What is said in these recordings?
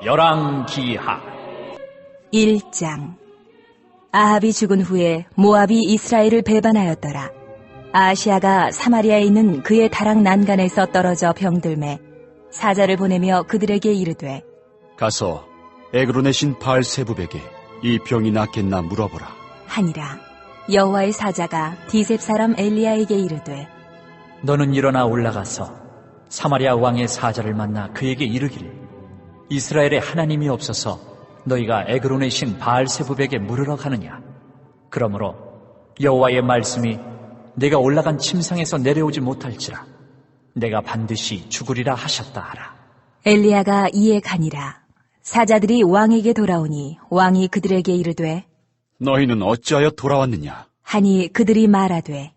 열왕기하 1장. 아합이 죽은 후에 모압이 이스라엘을 배반하였더라. 아하시아가 사마리아에 있는 그의 다락 난간에서 떨어져 병들매 사자를 보내며 그들에게 이르되, 가서 에그론의 신 바알세붑에게 이 병이 낫겠나 물어보라 하니라. 여호와의 사자가 디셉 사람 엘리야에게 이르되, 너는 일어나 올라가서 사마리아 왕의 사자를 만나 그에게 이르기를, 이스라엘의 하나님이 없어서 너희가 에그론의 신 바알세붑에게 물으러 가느냐. 그러므로 여호와의 말씀이 내가 올라간 침상에서 내려오지 못할지라 내가 반드시 죽으리라 하셨다 하라. 엘리야가 이에 가니라. 사자들이 왕에게 돌아오니 왕이 그들에게 이르되, 너희는 어찌하여 돌아왔느냐? 하니 그들이 말하되,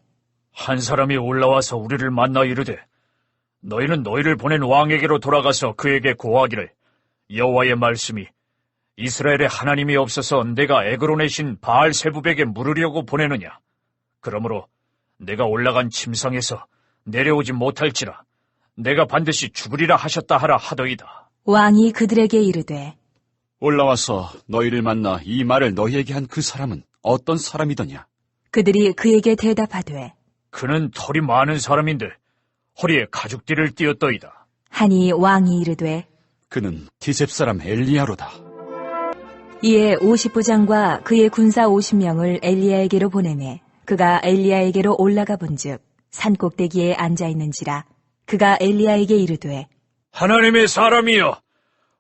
한 사람이 올라와서 우리를 만나 이르되, 너희는 너희를 보낸 왕에게로 돌아가서 그에게 고하기를, 여호와의 말씀이 이스라엘의 하나님이 없어서 내가 에그론의 신 바알세붑에게 물으려고 보내느냐. 그러므로 내가 올라간 침상에서 내려오지 못할지라 내가 반드시 죽으리라 하셨다 하라 하더이다. 왕이 그들에게 이르되, 올라와서 너희를 만나 이 말을 너희에게 한 그 사람은 어떤 사람이더냐? 그들이 그에게 대답하되, 그는 털이 많은 사람인데 허리에 가죽띠를 띠었더이다. 하니 왕이 이르되, 그는 디셉 사람 엘리야로다. 이에 50부장과 그의 군사 50명을 엘리야에게로 보내매 그가 엘리야에게로 올라가 본즉 산꼭대기에 앉아 있는지라. 그가 엘리야에게 이르되, 하나님의 사람이여,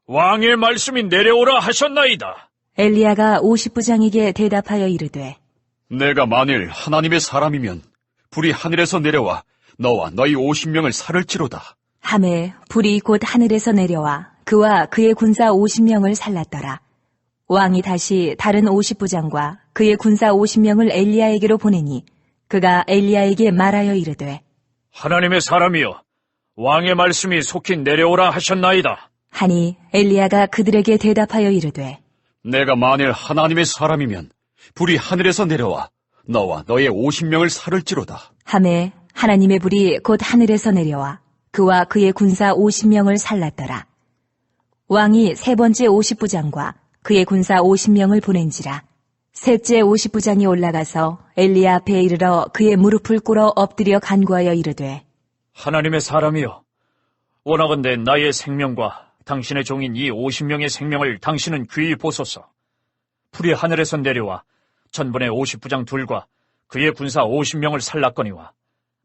왕의 말씀이 내려오라 하셨나이다. 엘리야가 50부장에게 대답하여 이르되, 내가 만일 하나님의 사람이면 불이 하늘에서 내려와 너와 너희 50명을 살을지로다. 하매 불이 곧 하늘에서 내려와 그와 그의 군사 50명을 살랐더라. 왕이 다시 다른 50부장과 그의 군사 50명을 엘리야에게로 보내니 그가 엘리야에게 말하여 이르되, 하나님의 사람이여, 왕의 말씀이 속히 내려오라 하셨나이다. 하니 엘리야가 그들에게 대답하여 이르되, 내가 만일 하나님의 사람이면 불이 하늘에서 내려와 너와 너의 50명을 살을지로다. 하매 하나님의 불이 곧 하늘에서 내려와 그와 그의 군사 50명을 살랐더라. 왕이 세 번째 50부장과 그의 군사 50명을 보낸지라. 셋째 50부장이 올라가서 엘리야 앞에 이르러 그의 무릎을 꿇어 엎드려 간구하여 이르되, 하나님의 사람이여, 원하건대 나의 생명과 당신의 종인 이 50명의 생명을 당신은 귀히 보소서. 불이 하늘에서 내려와 전번의 50부장 둘과 그의 군사 50명을 살랐거니와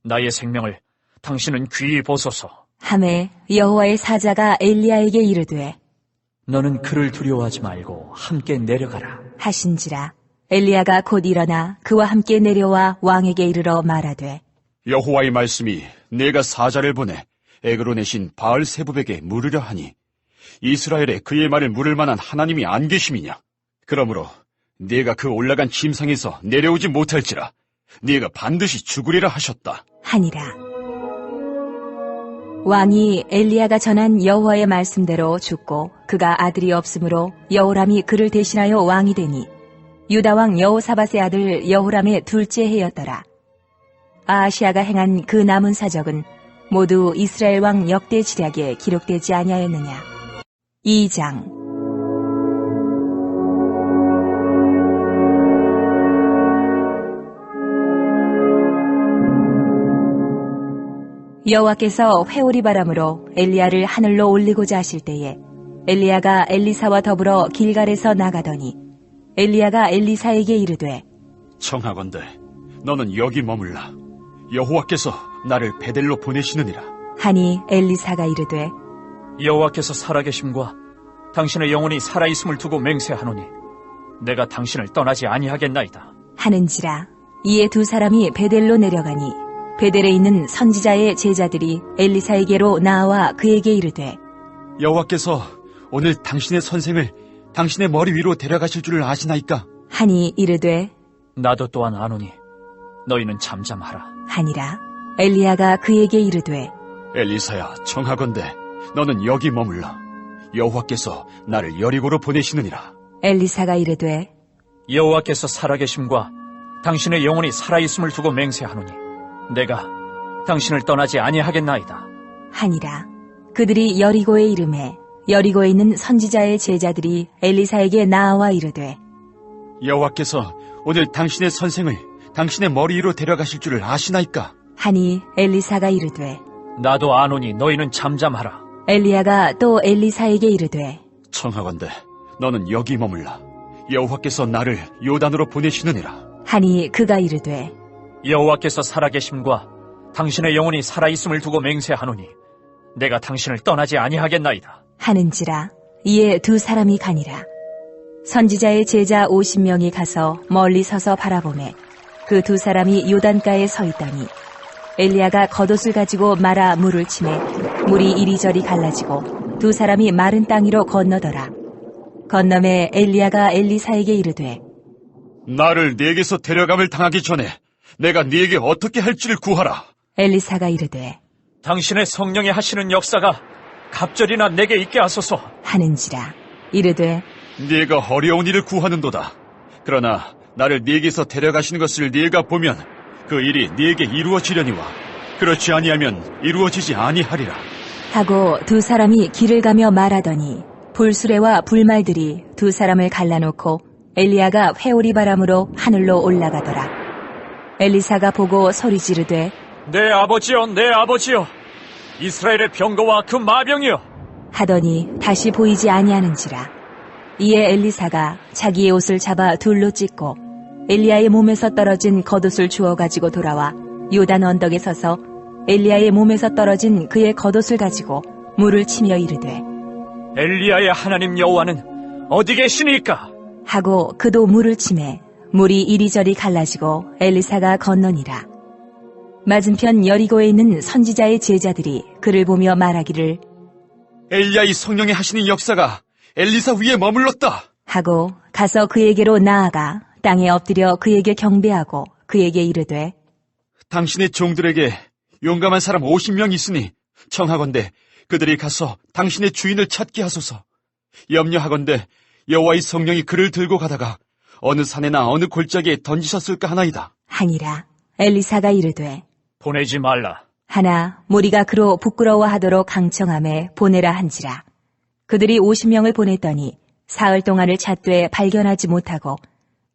나의 생명을 당신은 귀히 보소서. 하매 여호와의 사자가 엘리야에게 이르되, 너는 그를 두려워하지 말고 함께 내려가라 하신지라. 엘리야가 곧 일어나 그와 함께 내려와 왕에게 이르러 말하되, 여호와의 말씀이 내가 사자를 보내 에그론의 신 바알세붑에게 물으려 하니 이스라엘에 그의 말을 물을 만한 하나님이 안 계심이냐? 그러므로 네가 그 올라간 침상에서 내려오지 못할지라 네가 반드시 죽으리라 하셨다. 하니라. 왕이 엘리야가 전한 여호와의 말씀대로 죽고 그가 아들이 없으므로 여호람이 그를 대신하여 왕이 되니 유다 왕 여호사밧의 아들 여호람의 둘째 해였더라. 아하시아가 행한 그 남은 사적은 모두 이스라엘 왕 역대 지략에 기록되지 아니하였느냐. 2장. 여호와께서 회오리 바람으로 엘리야를 하늘로 올리고자 하실 때에 엘리야가 엘리사와 더불어 길갈에서 나가더니 엘리야가 엘리사에게 이르되, 청하건대 너는 여기 머물라. 여호와께서 나를 베델로 보내시느니라. 하니 엘리사가 이르되, 여호와께서 살아계심과 당신의 영혼이 살아있음을 두고 맹세하노니 내가 당신을 떠나지 아니하겠나이다. 하는지라. 이에 두 사람이 베델로 내려가니 베델에 있는 선지자의 제자들이 엘리사에게로 나와 그에게 이르되, 여호와께서 오늘 당신의 선생을 당신의 머리 위로 데려가실 줄을 아시나이까? 하니 이르되, 나도 또한 아노니 너희는 잠잠하라. 하니라. 엘리야가 그에게 이르되, 엘리사야, 청하건대 너는 여기 머물라. 여호와께서 나를 여리고로 보내시느니라. 엘리사가 이르되, 여호와께서 살아계심과 당신의 영혼이 살아있음을 두고 맹세하노니 내가 당신을 떠나지 아니하겠나이다. 하니라. 그들이 여리고에 이르매 여리고에 있는 선지자의 제자들이 엘리사에게 나아와 이르되 여호와께서 오늘 당신의 선생을 당신의 머리 위로 데려가실 줄을 아시나이까? 하니 엘리사가 이르되 나도 아노니 너희는 잠잠하라. 엘리야가 또 엘리사에게 이르되 청하건대 너는 여기 머물라. 여호와께서 나를 요단으로 보내시느니라. 하니 그가 이르되 여호와께서 살아계심과 당신의 영혼이 살아있음을 두고 맹세하노니 내가 당신을 떠나지 아니하겠나이다. 하는지라. 이에 두 사람이 가니라. 선지자의 제자 50명이 가서 멀리 서서 바라보매 그 두 사람이 요단가에 서 있더니 엘리야가 겉옷을 가지고 말아 물을 치매 물이 이리저리 갈라지고 두 사람이 마른 땅 위로 건너더라. 건너매 엘리야가 엘리사에게 이르되 나를 네게서 데려감을 당하기 전에 내가 네게 어떻게 할지를 구하라. 엘리사가 이르되 당신의 성령이 하시는 역사가 갑절이나 내게 있게 하소서. 하는지라. 이르되 네가 어려운 일을 구하는도다. 그러나 나를 네게서 데려가시는 것을 네가 보면 그 일이 네게 이루어지려니와 그렇지 아니하면 이루어지지 아니하리라. 하고 두 사람이 길을 가며 말하더니 불수레와 불말들이 두 사람을 갈라놓고 엘리야가 회오리 바람으로 하늘로 올라가더라. 엘리사가 보고 소리 지르되 내 아버지여, 내 아버지여, 이스라엘의 병거와 그 마병이여. 하더니 다시 보이지 아니하는지라. 이에 엘리사가 자기의 옷을 잡아 둘로 찢고 엘리야의 몸에서 떨어진 겉옷을 주워 가지고 돌아와 요단 언덕에 서서 엘리야의 몸에서 떨어진 그의 겉옷을 가지고 물을 치며 이르되 엘리야의 하나님 여호와는 어디 계시니까? 하고 그도 물을 치매 물이 이리저리 갈라지고 엘리사가 건너니라. 맞은편 여리고에 있는 선지자의 제자들이 그를 보며 말하기를 엘리야의 성령이 하시는 역사가 엘리사 위에 머물렀다. 하고 가서 그에게로 나아가 땅에 엎드려 그에게 경배하고 그에게 이르되 당신의 종들에게 용감한 사람 50명 있으니 청하건대 그들이 가서 당신의 주인을 찾게 하소서. 염려하건대 여호와의 성령이 그를 들고 가다가 어느 산에나 어느 골짜기에 던지셨을까 하나이다. 하니라. 엘리사가 이르되 보내지 말라. 하나 무리가 그로 부끄러워하도록 강청함에 보내라 한지라. 그들이 50명을 보냈더니 사흘 동안을 찾되 발견하지 못하고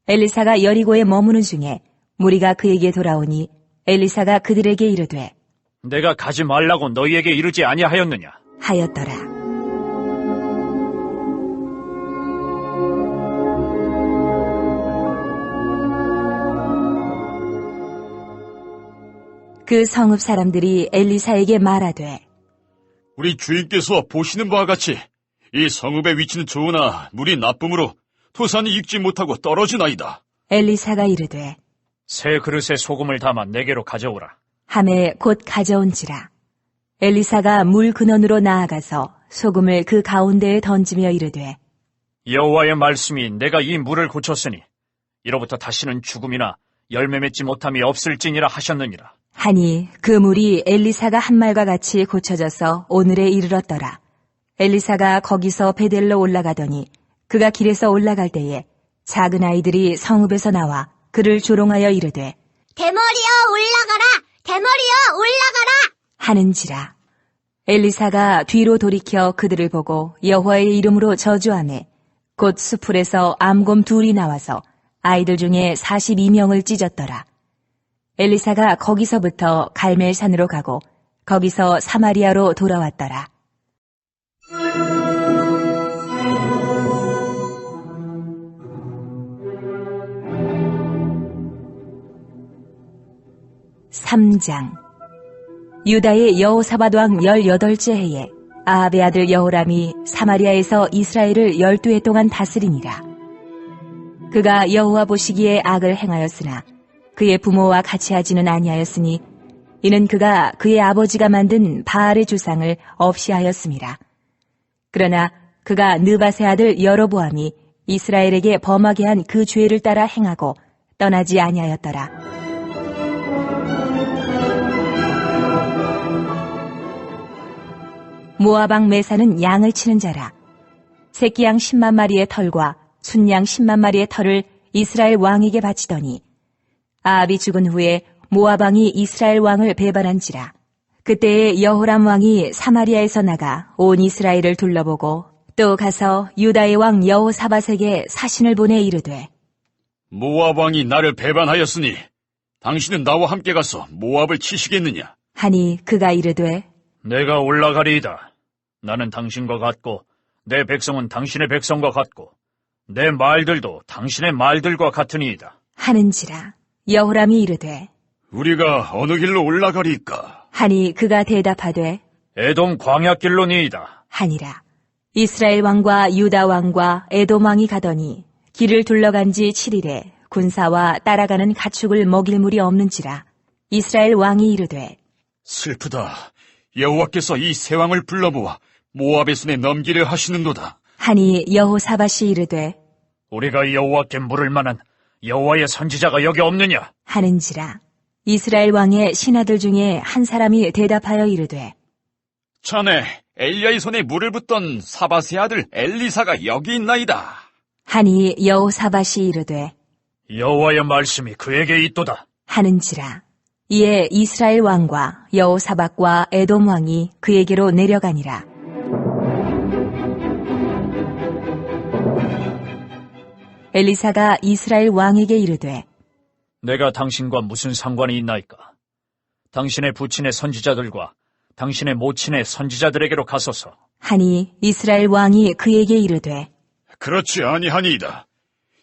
엘리사가 여리고에 머무는 중에 무리가 그에게 돌아오니 엘리사가 그들에게 이르되 내가 가지 말라고 너희에게 이르지 아니하였느냐? 하였더라. 그 성읍 사람들이 엘리사에게 말하되 우리 주인께서 보시는 바와 같이 이 성읍의 위치는 좋으나 물이 나쁨으로 토산이 익지 못하고 떨어지나이다. 엘리사가 이르되 새 그릇에 소금을 담아 내게로 가져오라. 함에 곧 가져온지라. 엘리사가 물 근원으로 나아가서 소금을 그 가운데에 던지며 이르되 여호와의 말씀이 내가 이 물을 고쳤으니 이로부터 다시는 죽음이나 열매 맺지 못함이 없을지니라 하셨느니라. 하니 그 물이 엘리사가 한 말과 같이 고쳐져서 오늘에 이르렀더라. 엘리사가 거기서 베델로 올라가더니 그가 길에서 올라갈 때에 작은 아이들이 성읍에서 나와 그를 조롱하여 이르되 대머리여 올라가라! 대머리여 올라가라! 하는지라. 엘리사가 뒤로 돌이켜 그들을 보고 여호와의 이름으로 저주하매 곧 수풀에서 암곰 둘이 나와서 아이들 중에 42명을 찢었더라. 엘리사가 거기서부터 갈멜산으로 가고 거기서 사마리아로 돌아왔더라. (3장) 유다의 여호사밧 왕 18째 해에 아합의 아들 여호람이 사마리아에서 이스라엘을 12해 동안 다스리니라. 그가 여호와 보시기에 악을 행하였으나 그의 부모와 같이 하지는 아니하였으니 이는 그가 그의 아버지가 만든 바알의 주상을 없이 하였음이라. 그러나 그가 느밧의 아들 여로보암이 이스라엘에게 범하게 한 그 죄를 따라 행하고 떠나지 아니하였더라. 모압 왕 메사는 양을 치는 자라. 새끼 양 10만 마리의 털과 순양 10만 마리의 털을 이스라엘 왕에게 바치더니 아합이 죽은 후에 모압 왕이 이스라엘 왕을 배반한지라. 그때에 여호람 왕이 사마리아에서 나가 온 이스라엘을 둘러보고 또 가서 유다의 왕 여호사밧에게 사신을 보내 이르되 모압 왕이 나를 배반하였으니 당신은 나와 함께 가서 모압을 치시겠느냐? 하니 그가 이르되 내가 올라가리이다. 나는 당신과 같고 내 백성은 당신의 백성과 같고 내 말들도 당신의 말들과 같으니이다. 하는지라. 여호람이 이르되 우리가 어느 길로 올라가리이까? 하니 그가 대답하되 에돔 광야길로니이다. 하니라. 이스라엘 왕과 유다 왕과 에돔 왕이 가더니 길을 둘러간 지 7일에 군사와 따라가는 가축을 먹일 물이 없는지라. 이스라엘 왕이 이르되 슬프다. 여호와께서 이 세 왕을 불러 모아 모압의 손에 넘기려 하시는도다. 하니 여호사밧이 이르되 우리가 여호와께 물을 만한 여호와의 선지자가 여기 없느냐? 하는지라. 이스라엘 왕의 신하들 중에 한 사람이 대답하여 이르되 자네 엘리야의 손에 물을 붓던 사밧의 아들 엘리사가 여기 있나이다. 하니 여호사밧이 이르되 여호와의 말씀이 그에게 있도다. 하는지라. 이에 이스라엘 왕과 여호사밧과 에돔 왕이 그에게로 내려가니라. 엘리사가 이스라엘 왕에게 이르되 내가 당신과 무슨 상관이 있나이까? 당신의 부친의 선지자들과 당신의 모친의 선지자들에게로 가소서. 하니 이스라엘 왕이 그에게 이르되 그렇지 아니하니이다.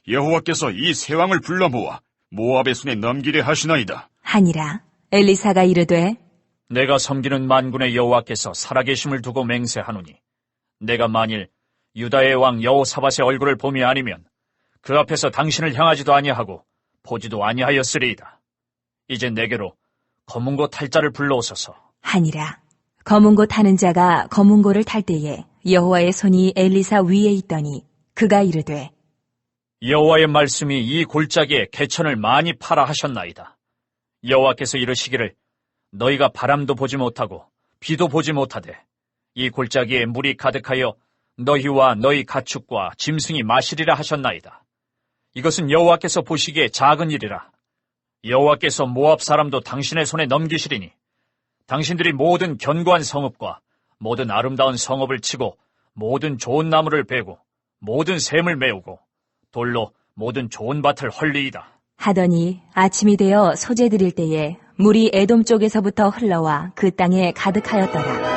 여호와께서 이 세 왕을 불러 모아 모압의 손에 넘기려 하시나이다. 하니라. 엘리사가 이르되 내가 섬기는 만군의 여호와께서 살아계심을 두고 맹세하노니 내가 만일 유다의 왕 여호사밧의 얼굴을 봄이 아니면 그 앞에서 당신을 향하지도 아니하고 보지도 아니하였으리이다. 이제 내게로 검은고 탈 자를 불러오소서. 하니라. 검은고 타는 자가 검은고를 탈 때에 여호와의 손이 엘리사 위에 있더니 그가 이르되 여호와의 말씀이 이 골짜기에 개천을 많이 파라 하셨나이다. 여호와께서 이르시기를 너희가 바람도 보지 못하고 비도 보지 못하되 이 골짜기에 물이 가득하여 너희와 너희 가축과 짐승이 마시리라 하셨나이다. 이것은 여호와께서 보시기에 작은 일이라. 여호와께서 모압 사람도 당신의 손에 넘기시리니 당신들이 모든 견고한 성읍과 모든 아름다운 성읍을 치고 모든 좋은 나무를 베고 모든 샘을 메우고 돌로 모든 좋은 밭을 헐리이다. 하더니 아침이 되어 소재 드릴 때에 물이 에돔 쪽에서부터 흘러와 그 땅에 가득하였더라.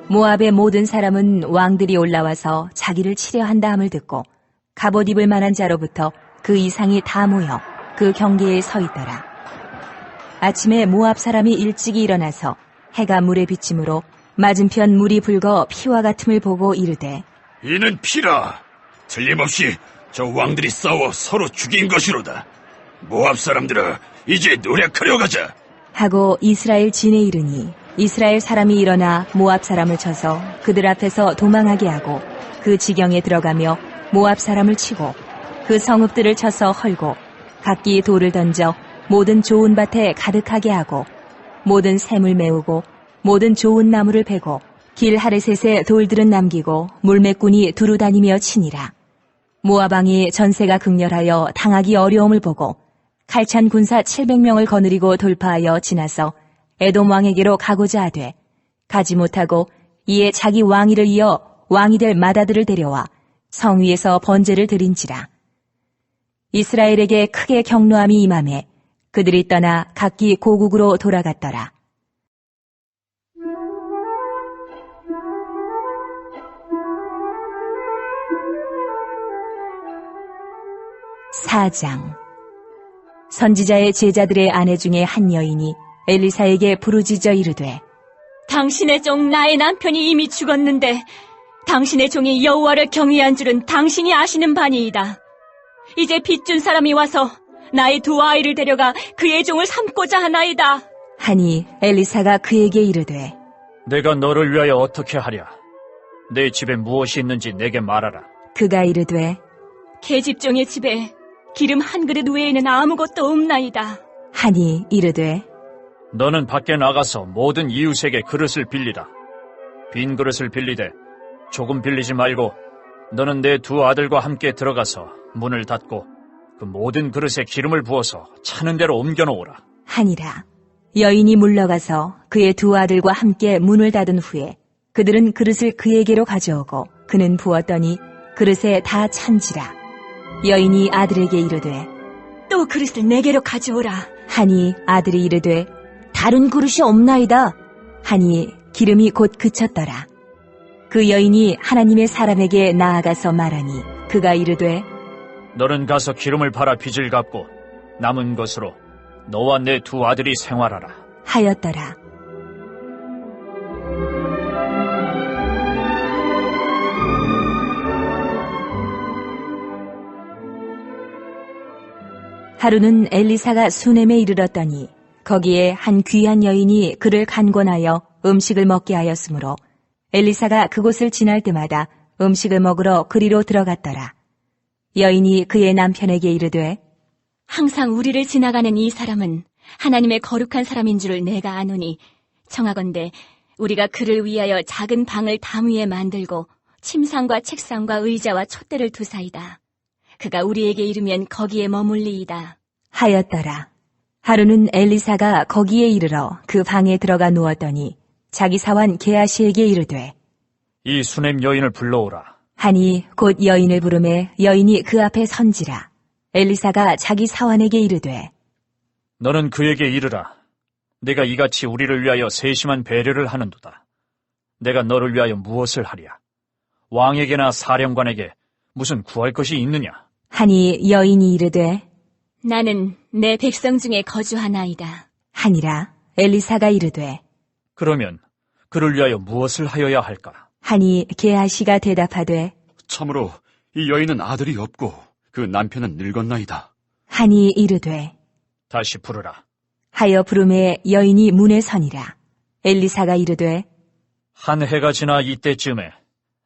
모압의 모든 사람은 왕들이 올라와서 자기를 치려 한다 함을 듣고 갑옷 입을 만한 자로부터 그 이상이 다 모여 그 경계에 서 있더라. 아침에 모압 사람이 일찍이 일어나서 해가 물에 비침으로 맞은편 물이 붉어 피와 같음을 보고 이르되 이는 피라. 틀림없이 저 왕들이 싸워 서로 죽인 것이로다. 모압 사람들아, 이제 노력하려 가자. 하고 이스라엘 진에 이르니 이스라엘 사람이 일어나 모압 사람을 쳐서 그들 앞에서 도망하게 하고 그 지경에 들어가며 모압 사람을 치고 그 성읍들을 쳐서 헐고 각기 돌을 던져 모든 좋은 밭에 가득하게 하고 모든 샘을 메우고 모든 좋은 나무를 베고 길 하레셋에 돌들은 남기고 물매꾼이 두루 다니며 치니라. 모압 왕이 전세가 극렬하여 당하기 어려움을 보고 칼찬 군사 700명을 거느리고 돌파하여 지나서 에돔 왕에게로 가고자 하되 가지 못하고 이에 자기 왕위를 이어 왕이 될 마다들을 데려와 성 위에서 번제를 드린지라. 이스라엘에게 크게 경노함이 임하매 그들이 떠나 각기 고국으로 돌아갔더라. 사장. 선지자의 제자들의 아내 중에 한 여인이 엘리사에게 부르짖어 이르되 당신의 종 나의 남편이 이미 죽었는데 당신의 종이 여호와를 경외한 줄은 당신이 아시는 바니이다. 이제 빚준 사람이 와서 나의 두 아이를 데려가 그의 종을 삼고자 하나이다. 하니 엘리사가 그에게 이르되 내가 너를 위하여 어떻게 하랴? 내 집에 무엇이 있는지 내게 말하라. 그가 이르되 계집종의 집에 기름 한 그릇 외에는 아무것도 없나이다. 하니 이르되 너는 밖에 나가서 모든 이웃에게 그릇을 빌리라. 빈 그릇을 빌리되 조금 빌리지 말고 너는 내 두 아들과 함께 들어가서 문을 닫고 그 모든 그릇에 기름을 부어서 차는 대로 옮겨 놓으라. 하니라. 여인이 물러가서 그의 두 아들과 함께 문을 닫은 후에 그들은 그릇을 그에게로 가져오고 그는 부었더니 그릇에 다 찬지라. 여인이 아들에게 이르되 또 그릇을 내게로 가져오라. 하니 아들이 이르되 다른 그릇이 없나이다. 하니 기름이 곧 그쳤더라. 그 여인이 하나님의 사람에게 나아가서 말하니 그가 이르되 너는 가서 기름을 팔아 빚을 갚고 남은 것으로 너와 내 두 아들이 생활하라. 하였더라. 하루는 엘리사가 수넴에 이르렀더니 거기에 한 귀한 여인이 그를 간권하여 음식을 먹게 하였으므로 엘리사가 그곳을 지날 때마다 음식을 먹으러 그리로 들어갔더라. 여인이 그의 남편에게 이르되 항상 우리를 지나가는 이 사람은 하나님의 거룩한 사람인 줄을 내가 아노니 청하건대 우리가 그를 위하여 작은 방을 담 위에 만들고 침상과 책상과 의자와 촛대를 두사이다. 그가 우리에게 이르면 거기에 머물리이다. 하였더라. 하루는 엘리사가 거기에 이르러 그 방에 들어가 누웠더니 자기 사환 게하시에게 이르되 이 수넴 여인을 불러오라. 하니 곧 여인을 부르매 여인이 그 앞에 선지라. 엘리사가 자기 사환에게 이르되 너는 그에게 이르라. 내가 이같이 우리를 위하여 세심한 배려를 하는도다. 내가 너를 위하여 무엇을 하랴? 왕에게나 사령관에게 무슨 구할 것이 있느냐? 하니 여인이 이르되 나는 내 백성 중에 거주하나이다. 하니라. 엘리사가 이르되 그러면 그를 위하여 무엇을 하여야 할까? 하니 게하시가 대답하되 참으로 이 여인은 아들이 없고 그 남편은 늙었나이다. 하니 이르되 다시 부르라. 하여 부름에 여인이 문에 서니라. 엘리사가 이르되 한 해가 지나 이때쯤에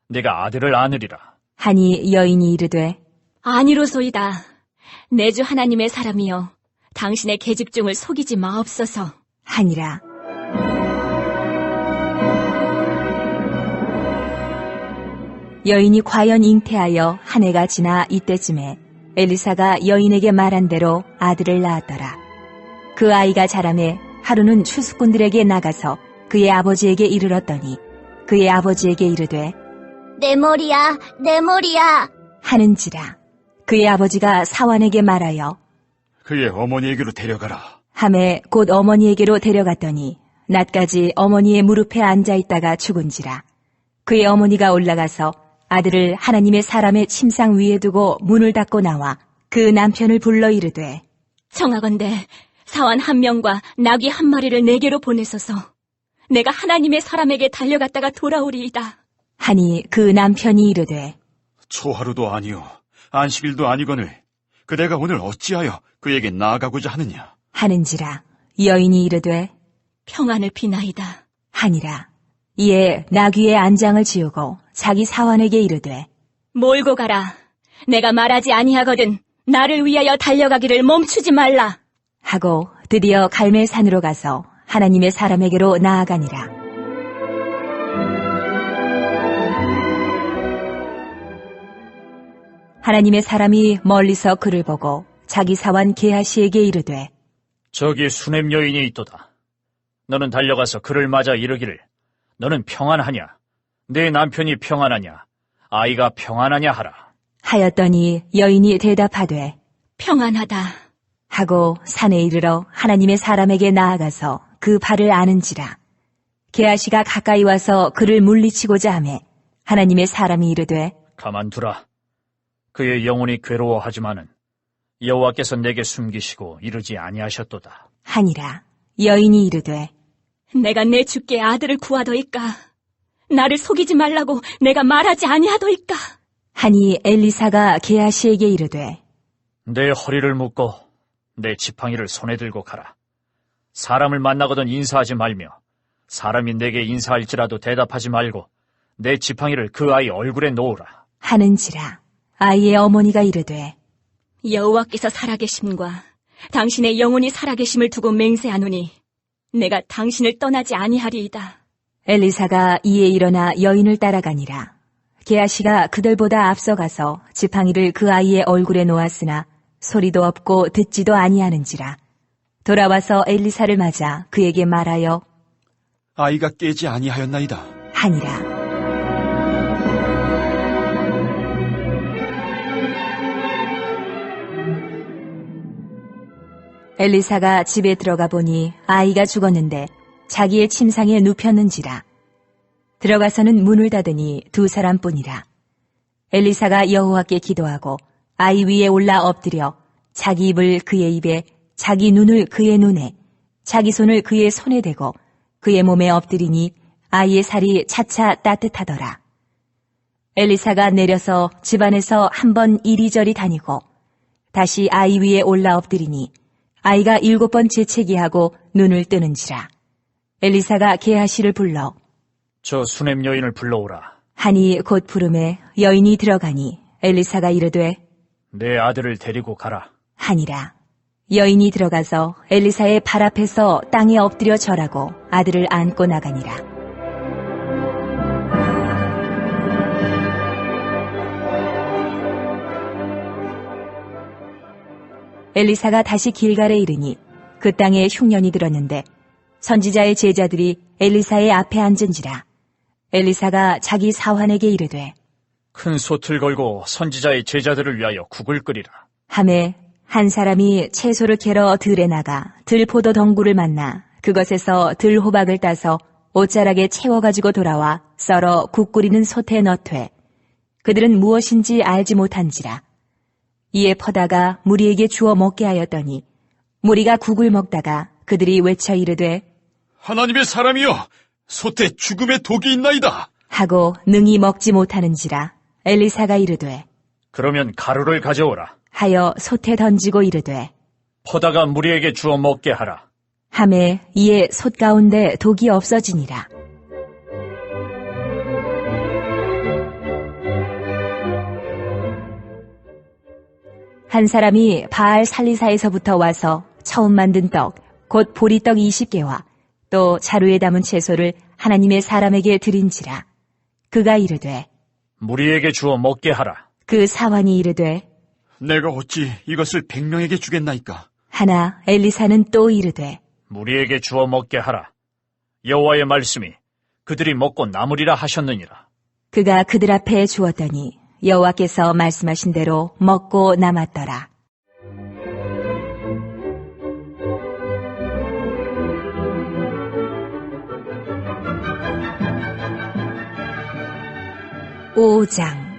내가 아들을 안으리라. 하니 여인이 이르되 아니로소이다. 내 주 하나님의 사람이여 당신의 계집종을 속이지 마옵소서. 하니라. 여인이 과연 잉태하여 한 해가 지나 이때쯤에 엘리사가 여인에게 말한 대로 아들을 낳았더라. 그 아이가 자라매 하루는 추수꾼들에게 나가서 그의 아버지에게 이르렀더니 그의 아버지에게 이르되 내 머리야, 내 머리야. 하는지라. 그의 아버지가 사환에게 말하여 그의 어머니에게로 데려가라. 하매 곧 어머니에게로 데려갔더니 낮까지 어머니의 무릎에 앉아있다가 죽은지라. 그의 어머니가 올라가서 아들을 하나님의 사람의 침상 위에 두고 문을 닫고 나와 그 남편을 불러 이르되 청하건대 사환 한 명과 나귀 한 마리를 내게로 보내소서. 내가 하나님의 사람에게 달려갔다가 돌아오리이다. 하니 그 남편이 이르되 초하루도 아니요 안식일도 아니거늘 그대가 오늘 어찌하여 그에게 나아가고자 하느냐? 하는지라. 여인이 이르되 평안을 비나이다. 하니라. 이에 나귀의 안장을 지우고 자기 사환에게 이르되 몰고 가라. 내가 말하지 아니하거든 나를 위하여 달려가기를 멈추지 말라. 하고 드디어 갈멜산으로 가서 하나님의 사람에게로 나아가니라. 하나님의 사람이 멀리서 그를 보고 자기 사환 게하시에게 이르되 저기 수넴 여인이 있도다. 너는 달려가서 그를 맞아 이르기를 너는 평안하냐? 내 남편이 평안하냐? 아이가 평안하냐 하라. 하였더니 여인이 대답하되 평안하다. 하고 산에 이르러 하나님의 사람에게 나아가서 그 발을 아는지라. 게하시가 가까이 와서 그를 물리치고자 하매 하나님의 사람이 이르되 가만두라. 그의 영혼이 괴로워하지만은 여호와께서 내게 숨기시고 이르지 아니하셨도다. 하니라. 여인이 이르되 내가 내 주께 아들을 구하더이까. 나를 속이지 말라고 내가 말하지 아니하더이까. 하니 엘리사가 게하시에게 이르되 내 허리를 묶고 내 지팡이를 손에 들고 가라. 사람을 만나거든 인사하지 말며 사람이 내게 인사할지라도 대답하지 말고 내 지팡이를 그 아이 얼굴에 놓으라. 하는지라. 아이의 어머니가 이르되 여호와께서 살아계심과 당신의 영혼이 살아계심을 두고 맹세하노니 내가 당신을 떠나지 아니하리이다. 엘리사가 이에 일어나 여인을 따라가니라. 게하시가 그들보다 앞서가서 지팡이를 그 아이의 얼굴에 놓았으나 소리도 없고 듣지도 아니하는지라. 돌아와서 엘리사를 맞아 그에게 말하여 아이가 깨지 아니하였나이다. 하니라. 엘리사가 집에 들어가 보니 아이가 죽었는데 자기의 침상에 눕혔는지라. 들어가서는 문을 닫으니 두 사람뿐이라. 엘리사가 여호와께 기도하고 아이 위에 올라 엎드려 자기 입을 그의 입에, 자기 눈을 그의 눈에, 자기 손을 그의 손에 대고 그의 몸에 엎드리니 아이의 살이 차차 따뜻하더라. 엘리사가 내려서 집안에서 한 번 이리저리 다니고 다시 아이 위에 올라 엎드리니 아이가 7번 재채기하고 눈을 뜨는지라. 엘리사가 게하시를 불러 저 수냄 여인을 불러오라. 하니 곧 부름에 여인이 들어가니 엘리사가 이르되 내 아들을 데리고 가라. 하니라. 여인이 들어가서 엘리사의 발 앞에서 땅에 엎드려 절하고 아들을 안고 나가니라. 엘리사가 다시 길갈에 이르니 그 땅에 흉년이 들었는데 선지자의 제자들이 엘리사의 앞에 앉은지라. 엘리사가 자기 사환에게 이르되 큰 솥을 걸고 선지자의 제자들을 위하여 국을 끓이라. 하매 한 사람이 채소를 캐러 들에 나가 들포도 덩굴을 만나 그것에서 들호박을 따서 옷자락에 채워가지고 돌아와 썰어 국 끓이는 솥에 넣되 그들은 무엇인지 알지 못한지라. 이에 퍼다가 무리에게 주어 먹게 하였더니 무리가 국을 먹다가 그들이 외쳐 이르되 하나님의 사람이여, 솥에 죽음의 독이 있나이다. 하고 능히 먹지 못하는지라. 엘리사가 이르되 그러면 가루를 가져오라. 하여 솥에 던지고 이르되 퍼다가 무리에게 주어 먹게 하라. 하매 이에 솥 가운데 독이 없어지니라. 한 사람이 바알 살리사에서부터 와서 처음 만든 떡, 곧 보리떡 20개와 또 자루에 담은 채소를 하나님의 사람에게 드린지라. 그가 이르되 무리에게 주어 먹게 하라. 그 사환이 이르되 내가 어찌 이것을 100명에게 주겠나이까? 하나 엘리사는 또 이르되 무리에게 주어 먹게 하라. 여호와의 말씀이 그들이 먹고 남으리라 하셨느니라. 그가 그들 앞에 주었더니 여호와께서 말씀하신 대로 먹고 남았더라. 오장.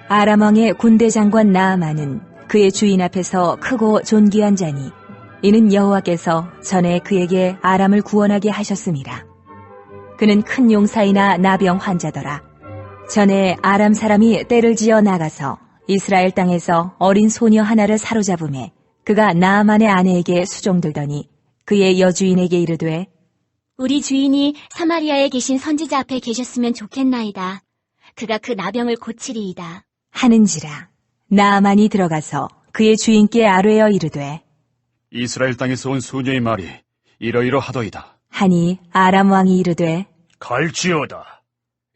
아람 왕의 군대 장관 나아만은 그의 주인 앞에서 크고 존귀한 자니 이는 여호와께서 전에 그에게 아람을 구원하게 하셨습니다. 그는 큰 용사이나 나병 환자더라. 전에 아람 사람이 떼를 지어 나가서 이스라엘 땅에서 어린 소녀 하나를 사로잡음에 그가 나아만의 아내에게 수종들더니 그의 여주인에게 이르되 우리 주인이 사마리아에 계신 선지자 앞에 계셨으면 좋겠나이다. 그가 그 나병을 고치리이다. 하는지라. 나아만이 들어가서 그의 주인께 아뢰어 이르되 이스라엘 땅에서 온 소녀의 말이 이러이러하더이다. 하니 아람 왕이 이르되 갈지어다.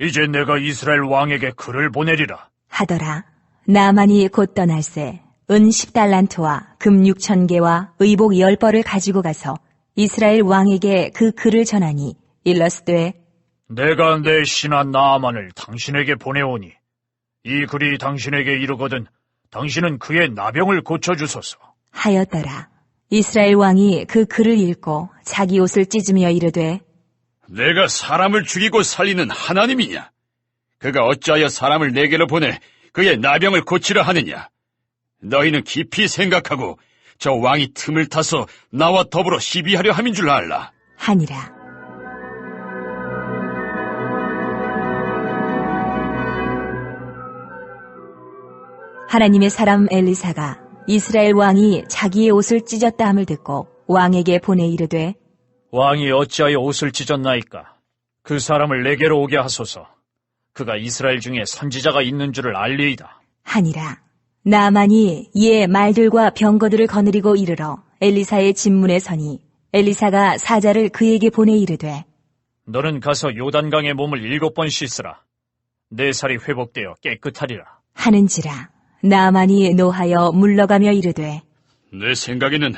이제 내가 이스라엘 왕에게 글을 보내리라. 하더라. 나아만이 곧 떠날새 은 10달란트와 금 6,000개와 의복 10벌을 가지고 가서 이스라엘 왕에게 그 글을 전하니 일러스되 내가 내 신하 나아만을 당신에게 보내오니 이 글이 당신에게 이르거든 당신은 그의 나병을 고쳐주소서. 하였더라. 이스라엘 왕이 그 글을 읽고 자기 옷을 찢으며 이르되 내가 사람을 죽이고 살리는 하나님이냐? 그가 어찌하여 사람을 내게로 보내 그의 나병을 고치려 하느냐? 너희는 깊이 생각하고 저 왕이 틈을 타서 나와 더불어 시비하려 함인 줄 알라. 하니라. 하나님의 사람 엘리사가 이스라엘 왕이 자기의 옷을 찢었다 함을 듣고 왕에게 보내 이르되 왕이 어찌하여 옷을 찢었나이까? 그 사람을 내게로 오게 하소서. 그가 이스라엘 중에 선지자가 있는 줄을 알리이다. 하니라. 나아만이 이에 말들과 병거들을 거느리고 이르러 엘리사의 집문에 서니 엘리사가 사자를 그에게 보내 이르되 너는 가서 요단강에 몸을 7번 씻으라. 내 살이 회복되어 깨끗하리라. 하는지라. 나아만이 노하여 물러가며 이르되 내 생각에는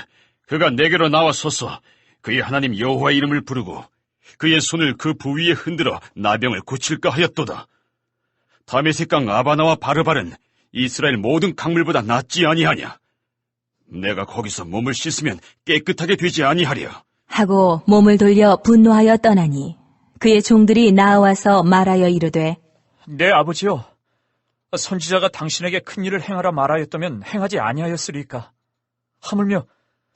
그가 내게로 나와서서 그의 하나님 여호와의 이름을 부르고 그의 손을 그 부위에 흔들어 나병을 고칠까 하였도다. 다메섹강 아바나와 바르발은 이스라엘 모든 강물보다 낫지 아니하냐? 내가 거기서 몸을 씻으면 깨끗하게 되지 아니하랴. 하고 몸을 돌려 분노하여 떠나니 그의 종들이 나와서 말하여 이르되 내 아버지여, 선지자가 당신에게 큰 일을 행하라 말하였다면 행하지 아니하였으리까? 하물며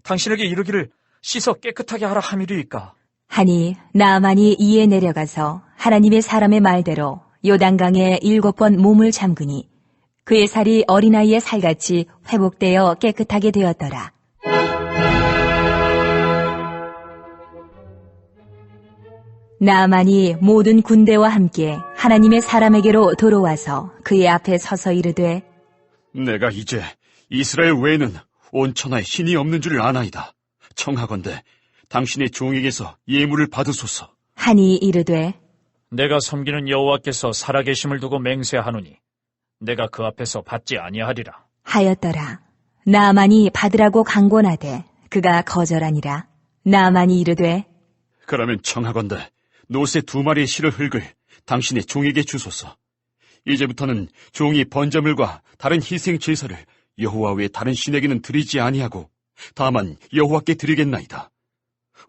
당신에게 이르기를 씻어 깨끗하게 하라 함이리이까? 하니 나아만이 이에 내려가서 하나님의 사람의 말대로 요단강에 7번 몸을 잠그니 그의 살이 어린아이의 살같이 회복되어 깨끗하게 되었더라. 나아만이 모든 군대와 함께 하나님의 사람에게로 돌아와서 그의 앞에 서서 이르되 내가 이제 이스라엘 외에는 온 천하에 신이 없는 줄 아나이다. 청하건대 당신의 종에게서 예물을 받으소서. 하니 이르되 내가 섬기는 여호와께서 살아계심을 두고 맹세하노니 내가 그 앞에서 받지 아니하리라. 하였더라. 나아만이 받으라고 강권하되 그가 거절하니라. 나아만이 이르되 그러면 청하건대 노새 2마리의 실을 흙을 당신의 종에게 주소서. 이제부터는 종이 번제물과 다른 희생 제사를 여호와 외 다른 신에게는 드리지 아니하고 다만 여호와께 드리겠나이다.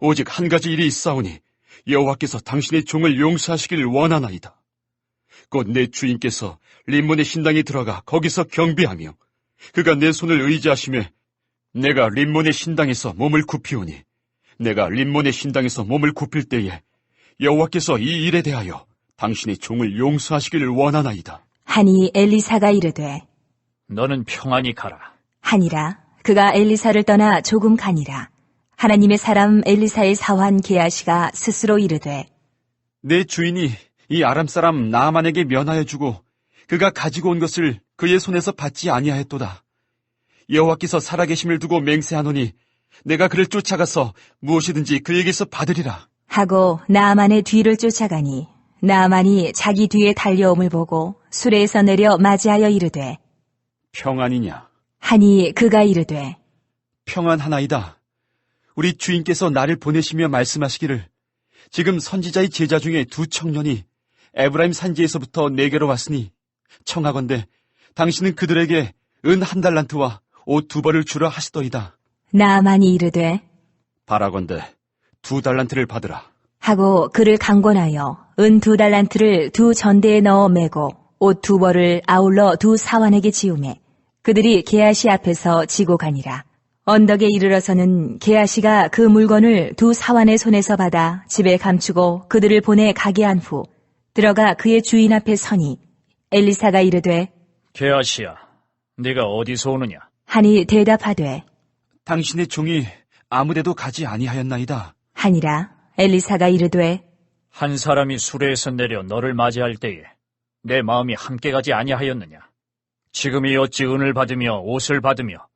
오직 한 가지 일이 있사오니 여호와께서 당신의 종을 용서하시기를 원하나이다. 곧 내 주인께서 림몬의 신당에 들어가 거기서 경배하며 그가 내 손을 의지하시매 내가 림몬의 신당에서 몸을 굽히오니 내가 림몬의 신당에서 몸을 굽힐 때에 여호와께서 이 일에 대하여 당신의 종을 용서하시기를 원하나이다. 하니 엘리사가 이르되 너는 평안히 가라. 하니라. 그가 엘리사를 떠나 조금 가니라. 하나님의 사람 엘리사의 사환 게하시가 스스로 이르되 내 주인이 이 아람 사람 나아만에게 면하여 주고 그가 가지고 온 것을 그의 손에서 받지 아니하였도다. 여호와께서 살아계심을 두고 맹세하노니 내가 그를 쫓아가서 무엇이든지 그에게서 받으리라. 하고 나아만의 뒤를 쫓아가니 나아만이 자기 뒤에 달려옴을 보고 수레에서 내려 맞이하여 이르되 평안이냐? 하니 그가 이르되 평안하나이다. 우리 주인께서 나를 보내시며 말씀하시기를 지금 선지자의 제자 중에 2 청년이 에브라임 산지에서부터 내게로 왔으니 청하건대 당신은 그들에게 은 1달란트와 옷 2벌을 주라 하시더이다. 나아만이 이르되 바라건대 2달란트를 받으라. 하고 그를 강권하여 은 2달란트를 2 전대에 넣어 매고 옷 2벌을 아울러 2 사환에게 지우매 그들이 게하시 앞에서 지고 가니라. 언덕에 이르러서는 게하시가 그 물건을 2 사환의 손에서 받아 집에 감추고 그들을 보내 가게 한 후 들어가 그의 주인 앞에 서니 엘리사가 이르되 게하시야, 네가 어디서 오느냐? 하니 대답하되 당신의 종이 아무데도 가지 아니하였나이다. 하니라. 엘리사가 이르되 한 사람이 수레에서 내려 너를 맞이할 때에 내 마음이 함께 가지 아니하였느냐? 지금이 어찌 은을 받으며 옷을 받으며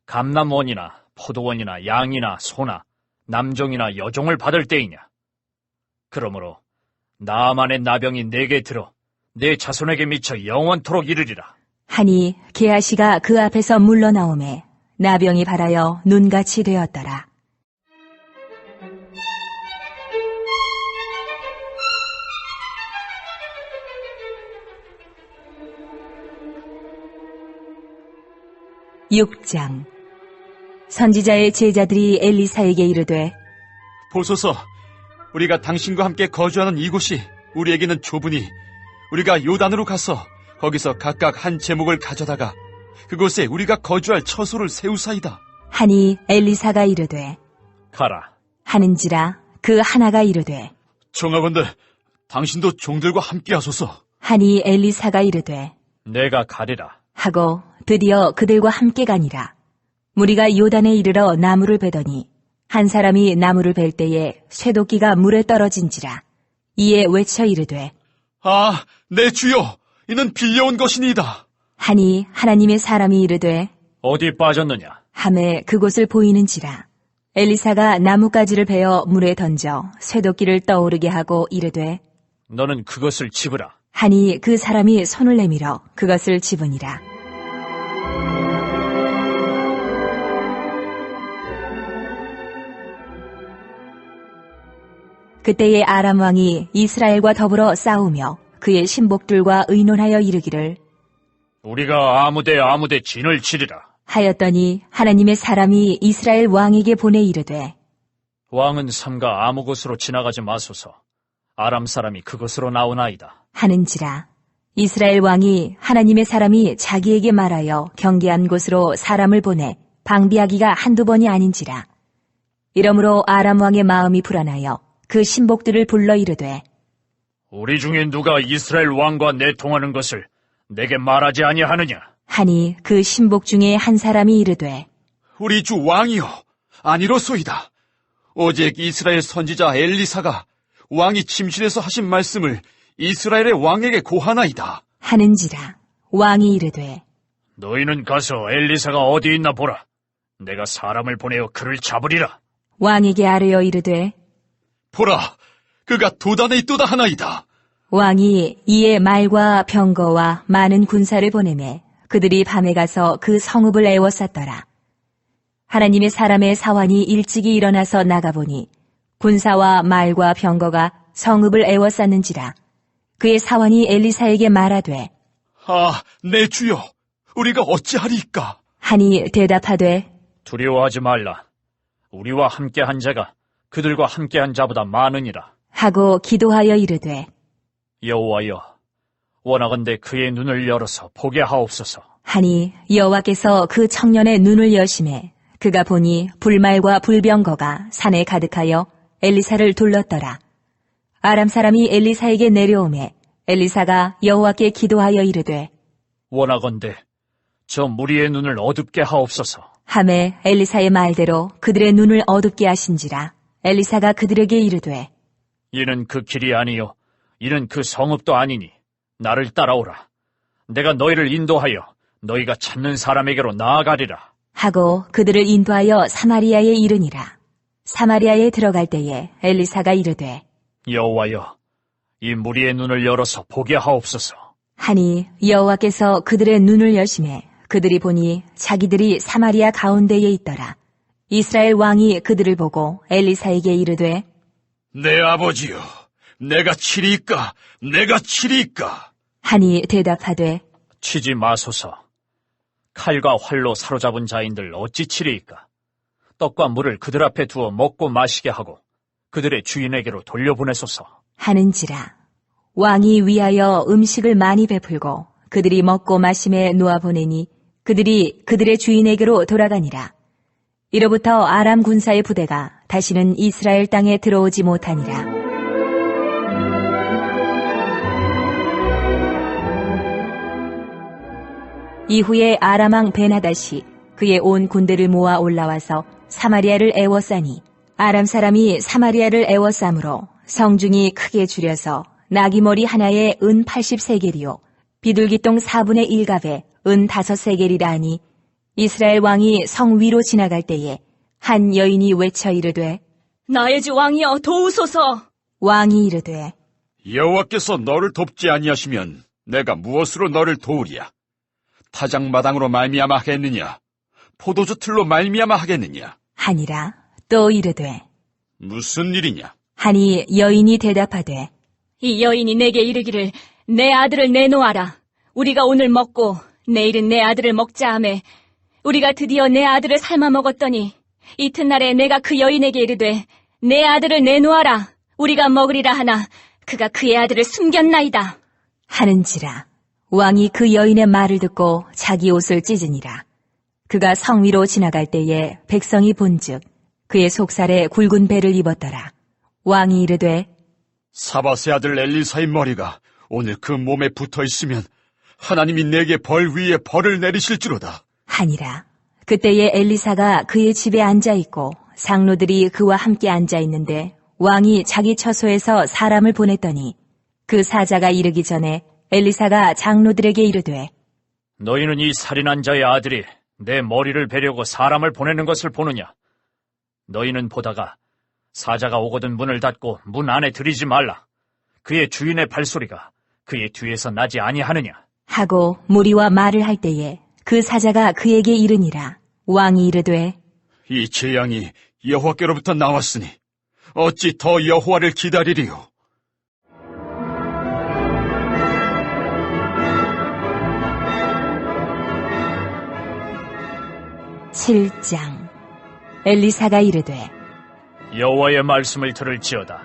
감람원이나 포도원이나 양이나 소나 남종이나 여종을 받을 때이냐? 그러므로 나아만의 나병이 내게 들어 내 자손에게 미쳐 영원토록 이르리라. 하니 게하시가 그 앞에서 물러나오매 나병이 발하여 눈같이 되었더라. (6장) 선지자의 제자들이 엘리사에게 이르되 보소서, 우리가 당신과 함께 거주하는 이곳이 우리에게는 좁으니 우리가 요단으로 가서 거기서 각각 한 제목을 가져다가 그곳에 우리가 거주할 처소를 세우사이다. 하니 엘리사가 이르되 가라. 하는지라 그 하나가 이르되 청하건대 당신도 종들과 함께 하소서. 하니 엘리사가 이르되 내가 가리라. 하고 드디어 그들과 함께 가니라. 무리가 요단에 이르러 나무를 베더니 한 사람이 나무를 벨 때에 쇠도끼가 물에 떨어진지라. 이에 외쳐 이르되 아, 내 주여, 이는 빌려온 것이니이다. 하니 하나님의 사람이 이르되 어디 빠졌느냐? 함에 그곳을 보이는지라. 엘리사가 나뭇가지를 베어 물에 던져 쇠도끼를 떠오르게 하고 이르되 너는 그것을 집으라. 하니 그 사람이 손을 내밀어 그것을 집으니라. 그때의 아람 왕이 이스라엘과 더불어 싸우며 그의 신복들과 의논하여 이르기를 우리가 아무데 진을 치리라. 하였더니 하나님의 사람이 이스라엘 왕에게 보내 이르되 왕은 삼가 아무 곳으로 지나가지 마소서. 아람 사람이 그곳으로 나오나이다. 하는지라. 이스라엘 왕이 하나님의 사람이 자기에게 말하여 경계한 곳으로 사람을 보내 방비하기가 한두 번이 아닌지라. 이러므로 아람 왕의 마음이 불안하여 그 신복들을 불러 이르되 우리 중에 누가 이스라엘 왕과 내통하는 것을 내게 말하지 아니하느냐? 하니 그 신복 중에 한 사람이 이르되 우리 주 왕이여, 아니로소이다. 어제 이스라엘 선지자 엘리사가 왕이 침실에서 하신 말씀을 이스라엘의 왕에게 고하나이다. 하는지라. 왕이 이르되 너희는 가서 엘리사가 어디 있나 보라. 내가 사람을 보내어 그를 잡으리라. 왕에게 아뢰어 이르되 보라, 그가 도단에 있도다 하나이다. 왕이 이에 말과 병거와 많은 군사를 보내매 그들이 밤에 가서 그 성읍을 에워쌌더라. 하나님의 사람의 사환이 일찍이 일어나서 나가보니 군사와 말과 병거가 성읍을 에워쌌는지라. 그의 사환이 엘리사에게 말하되 아, 내 주여, 우리가 어찌하리이까? 하니 대답하되 두려워하지 말라. 우리와 함께한 자가 그들과 함께한 자보다 많으니라. 하고 기도하여 이르되 여호와여, 원하건대 그의 눈을 열어서 보게 하옵소서. 하니 여호와께서 그 청년의 눈을 여심해 그가 보니 불말과 불병거가 산에 가득하여 엘리사를 둘렀더라. 아람 사람이 엘리사에게 내려오매 엘리사가 여호와께 기도하여 이르되 원하건대 저 무리의 눈을 어둡게 하옵소서. 하매 엘리사의 말대로 그들의 눈을 어둡게 하신지라. 엘리사가 그들에게 이르되 이는 그 길이 아니요 이는 그 성읍도 아니니 나를 따라오라. 내가 너희를 인도하여 너희가 찾는 사람에게로 나아가리라. 하고 그들을 인도하여 사마리아에 이르니라. 사마리아에 들어갈 때에 엘리사가 이르되 여호와여, 이 무리의 눈을 열어서 보게 하옵소서. 하니 여호와께서 그들의 눈을 여심해 그들이 보니 자기들이 사마리아 가운데에 있더라. 이스라엘 왕이 그들을 보고 엘리사에게 이르되 내 아버지여, 내가 치리이까? 내가 치리이까? 하니 대답하되 치지 마소서. 칼과 활로 사로잡은 자인들 어찌 치리이까? 떡과 물을 그들 앞에 두어 먹고 마시게 하고 그들의 주인에게로 돌려보내소서. 하는지라. 왕이 위하여 음식을 많이 베풀고 그들이 먹고 마심에 놓아보내니 그들이 그들의 주인에게로 돌아가니라. 이로부터 아람 군사의 부대가 다시는 이스라엘 땅에 들어오지 못하니라. 이후에 아람 왕 베나다시 그의 온 군대를 모아 올라와서 사마리아를 에워싸니 아람 사람이 사마리아를 에워싸므로 성중이 크게 줄여서 나귀머리 하나에 은 80세겔이요 비둘기똥 4분의 1갑에 은 5세겔이라 하니 이스라엘 왕이 성 위로 지나갈 때에 한 여인이 외쳐 이르되 나의 주 왕이여 도우소서. 왕이 이르되 여호와께서 너를 돕지 아니하시면 내가 무엇으로 너를 도우리야? 타작마당으로 말미암아 하겠느냐? 포도주 틀로 말미암아 하겠느냐? 하니라. 또 이르되 무슨 일이냐? 하니 여인이 대답하되 이 여인이 내게 이르기를 내 아들을 내놓아라. 우리가 오늘 먹고 내일은 내 아들을 먹자 하매 우리가 드디어 내 아들을 삶아 먹었더니 이튿날에 내가 그 여인에게 이르되 내 아들을 내놓아라. 우리가 먹으리라 하나 그가 그의 아들을 숨겼나이다. 하는지라. 왕이 그 여인의 말을 듣고 자기 옷을 찢으니라. 그가 성 위로 지나갈 때에 백성이 본즉 그의 속살에 굵은 배를 입었더라. 왕이 이르되 사밧의 아들 엘리사의 머리가 오늘 그 몸에 붙어 있으면 하나님이 내게 벌 위에 벌을 내리실지로다. 하니라. 그때에 엘리사가 그의 집에 앉아 있고 상노들이 그와 함께 앉아 있는데 왕이 자기 처소에서 사람을 보냈더니 그 사자가 이르기 전에 엘리사가 장로들에게 이르되 너희는 이 살인한 자의 아들이 내 머리를 베려고 사람을 보내는 것을 보느냐? 너희는 보다가 사자가 오거든 문을 닫고 문 안에 들이지 말라. 그의 주인의 발소리가 그의 뒤에서 나지 아니하느냐? 하고 무리와 말을 할 때에 그 사자가 그에게 이르니라. 왕이 이르되 이 재앙이 여호와께로부터 나왔으니 어찌 더 여호와를 기다리리요? 7장. 엘리사가 이르되 여호와의 말씀을 들을지어다.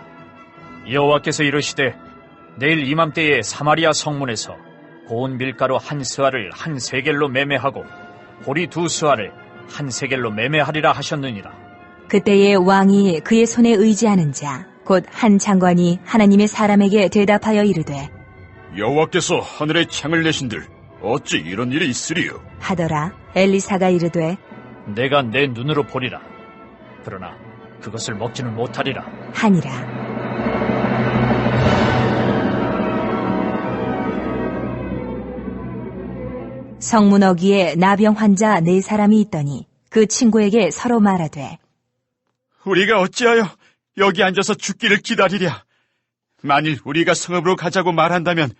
여호와께서 이르시되 내일 이맘때에 사마리아 성문에서 고운 밀가루 한 스아를 한 세겔로 매매하고 보리 두 스아를 한 세겔로 매매하리라 하셨느니라. 그때에 왕이 그의 손에 의지하는 자 곧 한 장관이 하나님의 사람에게 대답하여 이르되 여호와께서 하늘에 창을 내신들 어찌 이런 일이 있으리요? 하더라. 엘리사가 이르되 내가 내 눈으로 보리라. 그러나 그것을 먹지는 못하리라. 하니라. 성문 어귀에 나병 환자 4사람이 있더니 그 친구에게 서로 말하되 우리가 어찌하여 여기 앉아서 죽기를 기다리랴? 만일 우리가 성읍으로 가자고 말한다면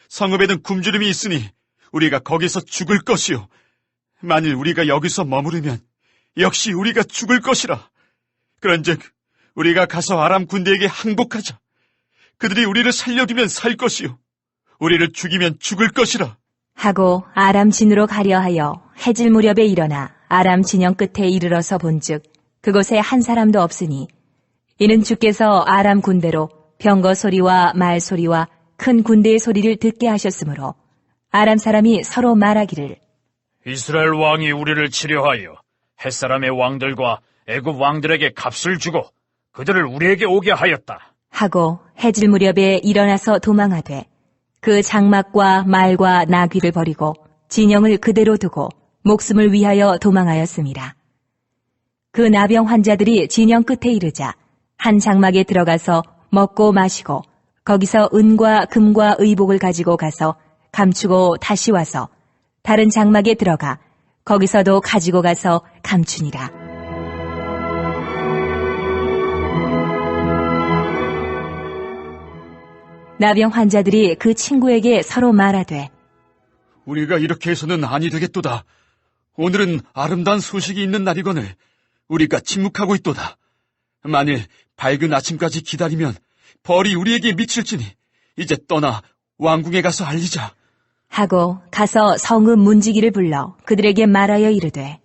성읍에는 굶주림이 있으니 우리가 거기서 죽을 것이요. 만일 우리가 여기서 머무르면 역시 우리가 죽을 것이라. 그런즉 우리가 가서 아람 군대에게 항복하자. 그들이 우리를 살려두면 살 것이요 우리를 죽이면 죽을 것이라. 하고 아람 진으로 가려 하여 해질 무렵에 일어나 아람 진영 끝에 이르러서 본즉 그곳에 한 사람도 없으니 이는 주께서 아람 군대로 병거 소리와 말 소리와 큰 군대의 소리를 듣게 하셨으므로 아람 사람이 서로 말하기를 이스라엘 왕이 우리를 치려하여 햇사람의 왕들과 애굽 왕들에게 값을 주고 그들을 우리에게 오게 하였다. 하고 해질 무렵에 일어나서 도망하되 그 장막과 말과 나귀를 버리고 진영을 그대로 두고 목숨을 위하여 도망하였습니다. 그 나병 환자들이 진영 끝에 이르자 한 장막에 들어가서 먹고 마시고 거기서 은과 금과 의복을 가지고 가서 감추고 다시 와서 다른 장막에 들어가 거기서도 가지고 가서 감추니라. 나병 환자들이 그 친구에게 서로 말하되 우리가 이렇게 해서는 아니 되겠도다. 오늘은 아름다운 소식이 있는 날이거늘 우리가 침묵하고 있도다. 만일 밝은 아침까지 기다리면 벌이 우리에게 미칠지니 이제 떠나 왕궁에 가서 알리자. 하고 가서 성읍 문지기를 불러 그들에게 말하여 이르되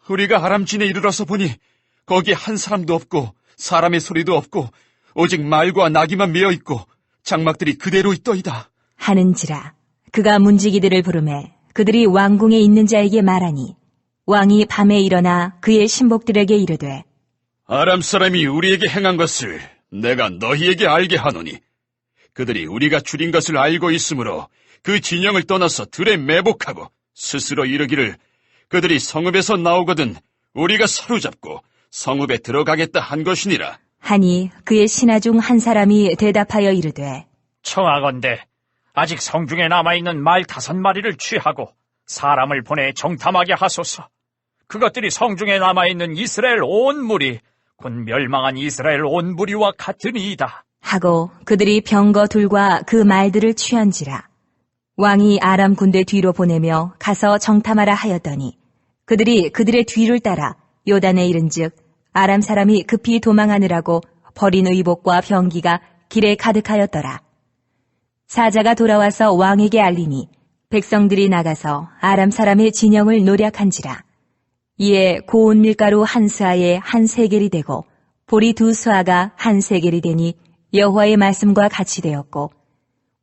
우리가 아람진에 이르러서 보니 거기 한 사람도 없고 사람의 소리도 없고 오직 말과 나귀만 메어 있고 장막들이 그대로 있더이다. 하는지라. 그가 문지기들을 부르매 그들이 왕궁에 있는 자에게 말하니 왕이 밤에 일어나 그의 신복들에게 이르되 아람 사람이 우리에게 행한 것을 내가 너희에게 알게 하노니 그들이 우리가 줄인 것을 알고 있으므로 그 진영을 떠나서 들에 매복하고 스스로 이르기를 그들이 성읍에서 나오거든 우리가 사로잡고 성읍에 들어가겠다 한 것이니라. 하니 그의 신하 중 한 사람이 대답하여 이르되 청하건대 아직 성중에 남아있는 말 5마리를 취하고 사람을 보내 정탐하게 하소서. 그것들이 성중에 남아있는 이스라엘 온 무리 곧 멸망한 이스라엘 온 무리와 같으니이다. 하고 그들이 병거 둘과 그 말들을 취한지라. 왕이 아람 군대 뒤로 보내며 가서 정탐하라 하였더니 그들이 그들의 뒤를 따라 요단에 이른즉 아람 사람이 급히 도망하느라고 버린 의복과 병기가 길에 가득하였더라. 사자가 돌아와서 왕에게 알리니 백성들이 나가서 아람 사람의 진영을 노략한지라. 이에 고운 밀가루 한 스아에 한 세겔이 되고 보리 2스아가 한 세겔이 되니 여호와의 말씀과 같이 되었고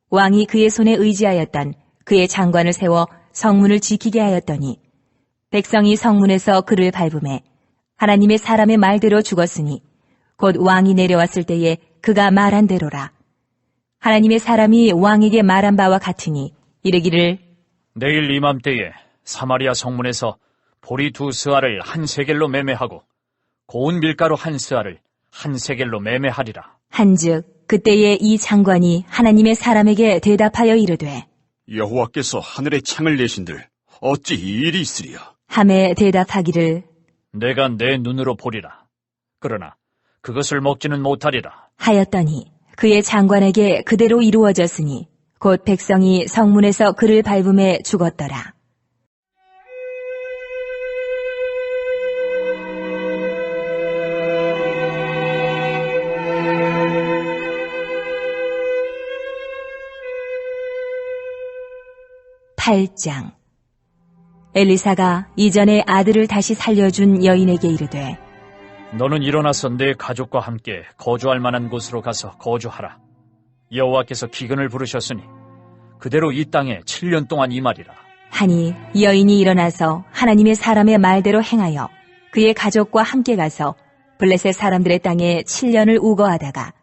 왕이 그의 손에 의지하였던 그의 장관을 세워 성문을 지키게 하였더니 백성이 성문에서 그를 밟음에 하나님의 사람의 말대로 죽었으니 곧 왕이 내려왔을 때에 그가 말한 대로라. 하나님의 사람이 왕에게 말한 바와 같으니 이르기를 내일 이맘때에 사마리아 성문에서 보리 2스아를 한 세겔로 매매하고 고운 밀가루 한 스아를 한 세겔로 매매하리라. 한즉 그때에 이 장관이 하나님의 사람에게 대답하여 이르되 여호와께서 하늘에 창을 내신들 어찌 이 일이 있으리야? 함에 대답하기를 내가 내 눈으로 보리라. 그러나 그것을 먹지는 못하리라. 하였더니 그의 장관에게 그대로 이루어졌으니 곧 백성이 성문에서 그를 밟음에 죽었더라. 8장. 엘리사가 이전에 아들을 다시 살려준 여인에게 이르되 너는 일어나서 내 가족과 함께 거주할 만한 곳으로 가서 거주하라. 여호와께서 기근을 부르셨으니 그대로 이 땅에 7년 동안 임하리라. 하니 여인이 일어나서 하나님의 사람의 말대로 행하여 그의 가족과 함께 가서 블레셋 사람들의 땅에 7년을 우거하다가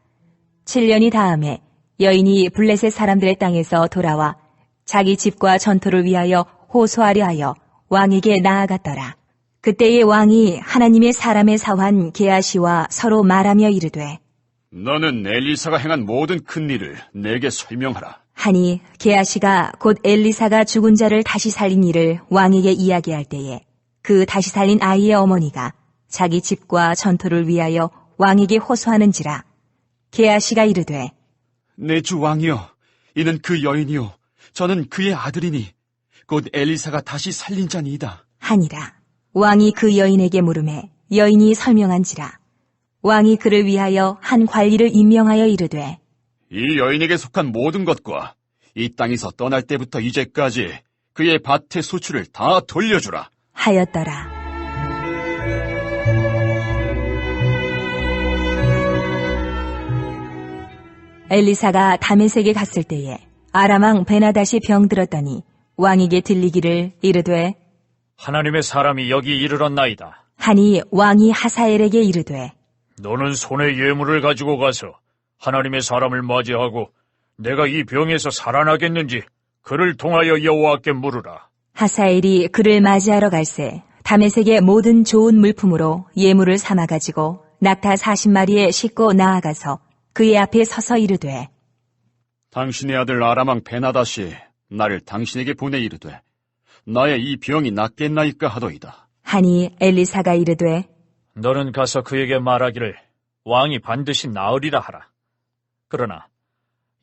7년이 다음에 여인이 블레셋 사람들의 땅에서 돌아와 자기 집과 전토를 위하여 호소하려 하여 왕에게 나아갔더라. 그때의 왕이 하나님의 사람의 사환 게하시와 서로 말하며 이르되 너는 엘리사가 행한 모든 큰 일을 내게 설명하라. 하니 게하시가 곧 엘리사가 죽은 자를 다시 살린 일을 왕에게 이야기할 때에 그 다시 살린 아이의 어머니가 자기 집과 전토를 위하여 왕에게 호소하는지라. 게하시가 이르되 내 주 왕이여, 이는 그 여인이요 저는 그의 아들이니 곧 엘리사가 다시 살린 자니이다 하니라. 왕이 그 여인에게 물으매 여인이 설명한지라. 왕이 그를 위하여 한 관리를 임명하여 이르되 이 여인에게 속한 모든 것과 이 땅에서 떠날 때부터 이제까지 그의 밭의 소출을 다 돌려주라 하였더라. 엘리사가 다메섹에 갔을 때에 아람 왕 베나닷이 병들었더니 왕에게 들리기를 이르되 하나님의 사람이 여기 이르렀나이다. 하니 왕이 하사엘에게 이르되 너는 손에 예물을 가지고 가서 하나님의 사람을 맞이하고 내가 이 병에서 살아나겠는지 그를 통하여 여호와께 물으라. 하사엘이 그를 맞이하러 갈새 다메섹의 모든 좋은 물품으로 예물을 삼아가지고 낙타 40마리에 싣고 나아가서 그의 앞에 서서 이르되 당신의 아들 아람 왕 베나닷이 나를 당신에게 보내 이르되 나의 이 병이 낫겠나이까 하더이다. 하니 엘리사가 이르되 너는 가서 그에게 말하기를 왕이 반드시 나으리라 하라. 그러나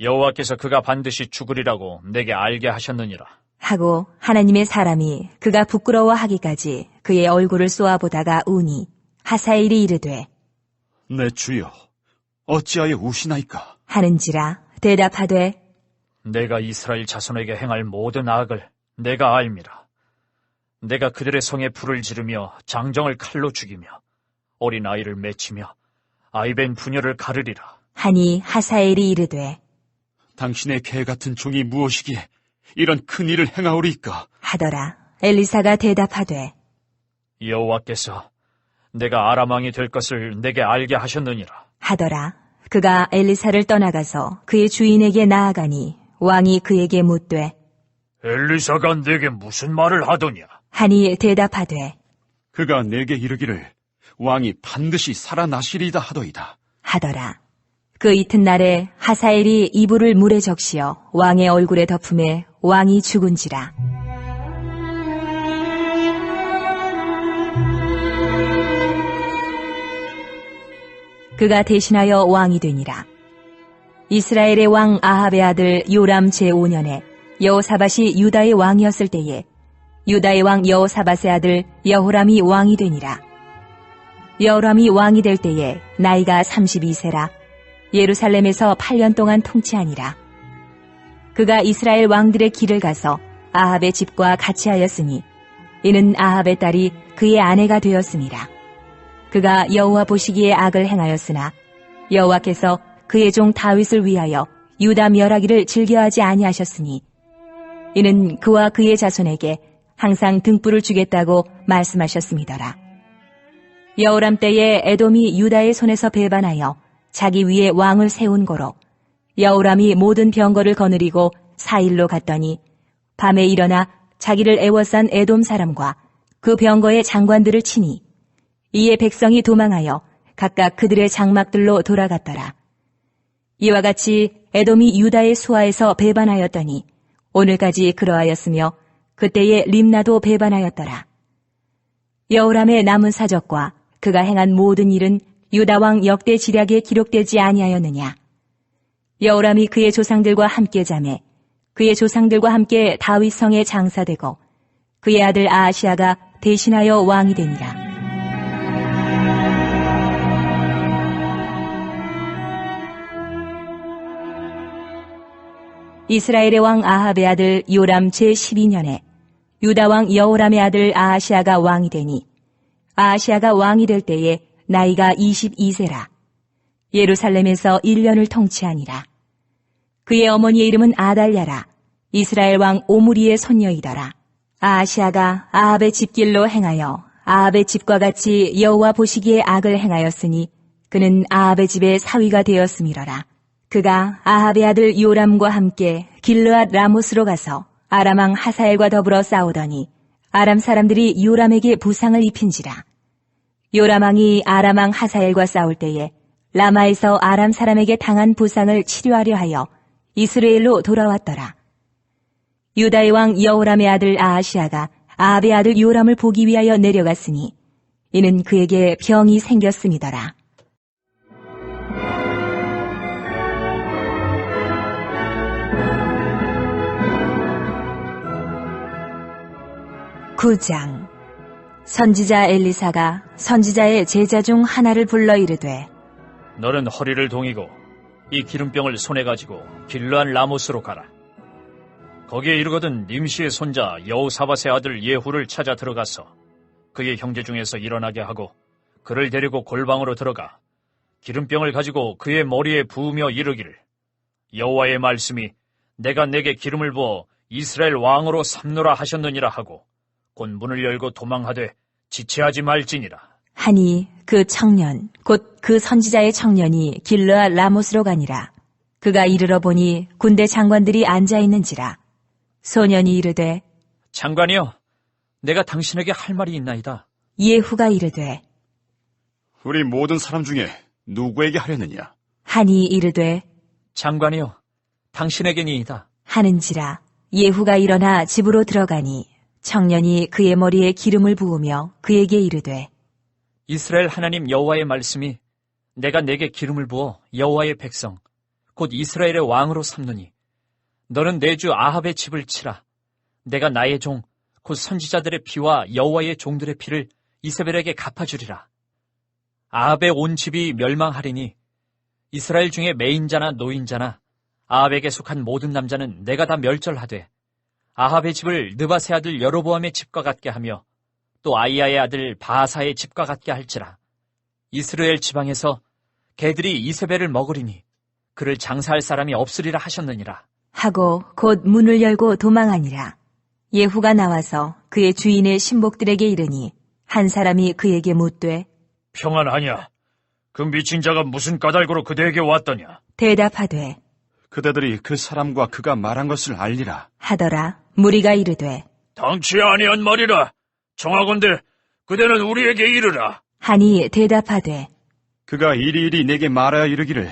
여호와께서 그가 반드시 죽으리라고 내게 알게 하셨느니라. 하고 하나님의 사람이 그가 부끄러워하기까지 그의 얼굴을 쏘아보다가 우니 하사엘이 이르되 내 주여, 어찌하여 우시나이까? 하는지라. 대답하되 내가 이스라엘 자손에게 행할 모든 악을 내가 알미라. 내가 그들의 성에 불을 지르며 장정을 칼로 죽이며 어린 아이를 맺히며 아이벤 부녀를 가르리라. 하니 하사엘이 이르되 당신의 개 같은 종이 무엇이기에 이런 큰 일을 행하오리이까? 하더라. 엘리사가 대답하되 여호와께서 내가 아람 왕이 될 것을 내게 알게 하셨느니라. 하더라. 그가 엘리사를 떠나가서 그의 주인에게 나아가니 왕이 그에게 묻되 엘리사가 내게 무슨 말을 하더냐? 하니 대답하되 그가 내게 이르기를 왕이 반드시 살아나시리이다 하더이다. 하더라. 그 이튿날에 하사엘이 이불을 물에 적시어 왕의 얼굴에 덮음에 왕이 죽은지라. 그가 대신하여 왕이 되니라. 이스라엘의 왕 아합의 아들 요람 제5년에 여호사밧이 유다의 왕이었을 때에 유다의 왕 여호사밧의 아들 여호람이 왕이 되니라. 여호람이 왕이 될 때에 나이가 32세라. 예루살렘에서 8년 동안 통치하니라. 그가 이스라엘 왕들의 길을 가서 아합의 집과 같이 하였으니 이는 아합의 딸이 그의 아내가 되었음이라. 그가 여호와 보시기에 악을 행하였으나 여호와께서 그의 종 다윗을 위하여 유다 멸하기를 즐겨하지 아니하셨으니 이는 그와 그의 자손에게 항상 등불을 주겠다고 말씀하셨음이더라. 여호람 때에 에돔이 유다의 손에서 배반하여 자기 위에 왕을 세운 거로 여호람이 모든 병거를 거느리고 사일로 갔더니 밤에 일어나 자기를 애워싼 에돔 사람과 그 병거의 장관들을 치니 이에 백성이 도망하여 각각 그들의 장막들로 돌아갔더라. 이와 같이 에돔이 유다의 수하에서 배반하였더니 오늘까지 그러하였으며 그때에 림나도 배반하였더라. 여호람의 남은 사적과 그가 행한 모든 일은 유다 왕 역대 지략에 기록되지 아니하였느냐. 여호람이 그의 조상들과 함께 자매 그의 조상들과 함께 다윗 성에 장사되고 그의 아들 아하시아가 대신하여 왕이 되니라. 이스라엘의 왕 아합의 아들 요람 제12년에 유다 왕 여호람의 아들 아하시아가 왕이 되니 아하시아가 왕이 될 때에 나이가 22세라. 예루살렘에서 1년을 통치하니라. 그의 어머니의 이름은 아달랴라. 이스라엘 왕 오므리의 손녀이더라. 아하시아가 아합의 집길로 행하여 아합의 집과 같이 여호와 보시기에 악을 행하였으니 그는 아합의 집의 사위가 되었음이러라. 그가 아합의 아들 요람과 함께 길르앗 라못으로 가서 아람 왕 하사엘과 더불어 싸우더니 아람 사람들이 요람에게 부상을 입힌지라. 요람 왕이 아람 왕 하사엘과 싸울 때에 라마에서 아람 사람에게 당한 부상을 치료하려 하여 이스라엘로 돌아왔더라. 유다의 왕 여호람의 아들 아하시아가 아합의 아들 요람을 보기 위하여 내려갔으니 이는 그에게 병이 생겼음이더라. (9장) 선지자 엘리사가 선지자의 제자 중 하나를 불러 이르되 너는 허리를 동이고 이 기름병을 손에 가지고 길르앗 라못으로 가라. 거기에 이르거든 님시의 손자 여호사밧의 아들 예후를 찾아 들어가서 그의 형제 중에서 일어나게 하고 그를 데리고 골방으로 들어가 기름병을 가지고 그의 머리에 부으며 이르기를 여호와의 말씀이 내가 내게 기름을 부어 이스라엘 왕으로 삼노라 하셨느니라 하고 곧 문을 열고 도망하되 지체하지 말지니라. 하니 그 청년 곧 그 선지자의 청년이 길르앗 라못으로 가니라. 그가 이르러 보니 군대 장관들이 앉아 있는지라. 소년이 이르되 장관이여, 내가 당신에게 할 말이 있나이다. 예후가 이르되 우리 모든 사람 중에 누구에게 하려느냐? 하니 이르되 장관이여, 당신에게니이다. 하는지라. 예후가 일어나 집으로 들어가니 청년이 그의 머리에 기름을 부으며 그에게 이르되 이스라엘 하나님 여호와의 말씀이 내가 내게 기름을 부어 여호와의 백성 곧 이스라엘의 왕으로 삼느니 너는 내 주 아합의 집을 치라. 내가 나의 종 곧 선지자들의 피와 여호와의 종들의 피를 이세벨에게 갚아주리라. 아합의 온 집이 멸망하리니 이스라엘 중에 매인자나 노인자나 아합에게 속한 모든 남자는 내가 다 멸절하되 아합의 집을 느밧의 아들 여로보암의 집과 같게 하며 또 아이야의 아들 바하사의 집과 같게 할지라. 이스라엘 지방에서 개들이 이세벨을 먹으리니 그를 장사할 사람이 없으리라 하셨느니라. 하고 곧 문을 열고 도망하니라. 예후가 나와서 그의 주인의 신복들에게 이르니 한 사람이 그에게 묻되 평안하냐? 그 미친 자가 무슨 까닭으로 그대에게 왔더냐? 대답하되 그대들이 그 사람과 그가 말한 것을 알리라. 하더라. 무리가 이르되 당치 아니한 말이라. 청하건대 그대는 우리에게 이르라. 하니 대답하되 그가 이리이리 내게 말하여 이르기를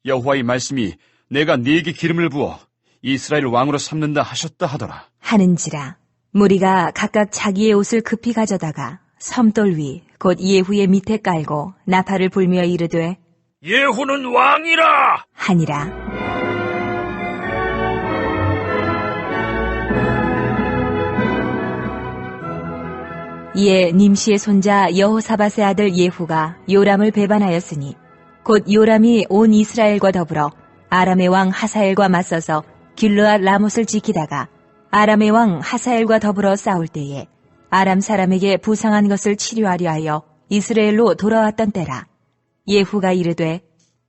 여호와의 말씀이 내가 네게 기름을 부어 이스라엘 왕으로 삼는다 하셨다 하더라. 하는지라. 무리가 각각 자기의 옷을 급히 가져다가 섬돌 위 곧 예후의 밑에 깔고 나팔을 불며 이르되 예후는 왕이라 하니라. 이에 님시의 손자 여호사밧의 아들 예후가 요람을 배반하였으니 곧 요람이 온 이스라엘과 더불어 아람의 왕 하사엘과 맞서서 길르앗 라못을 지키다가 아람의 왕 하사엘과 더불어 싸울 때에 아람 사람에게 부상한 것을 치료하려 하여 이스라엘로 돌아왔던 때라. 예후가 이르되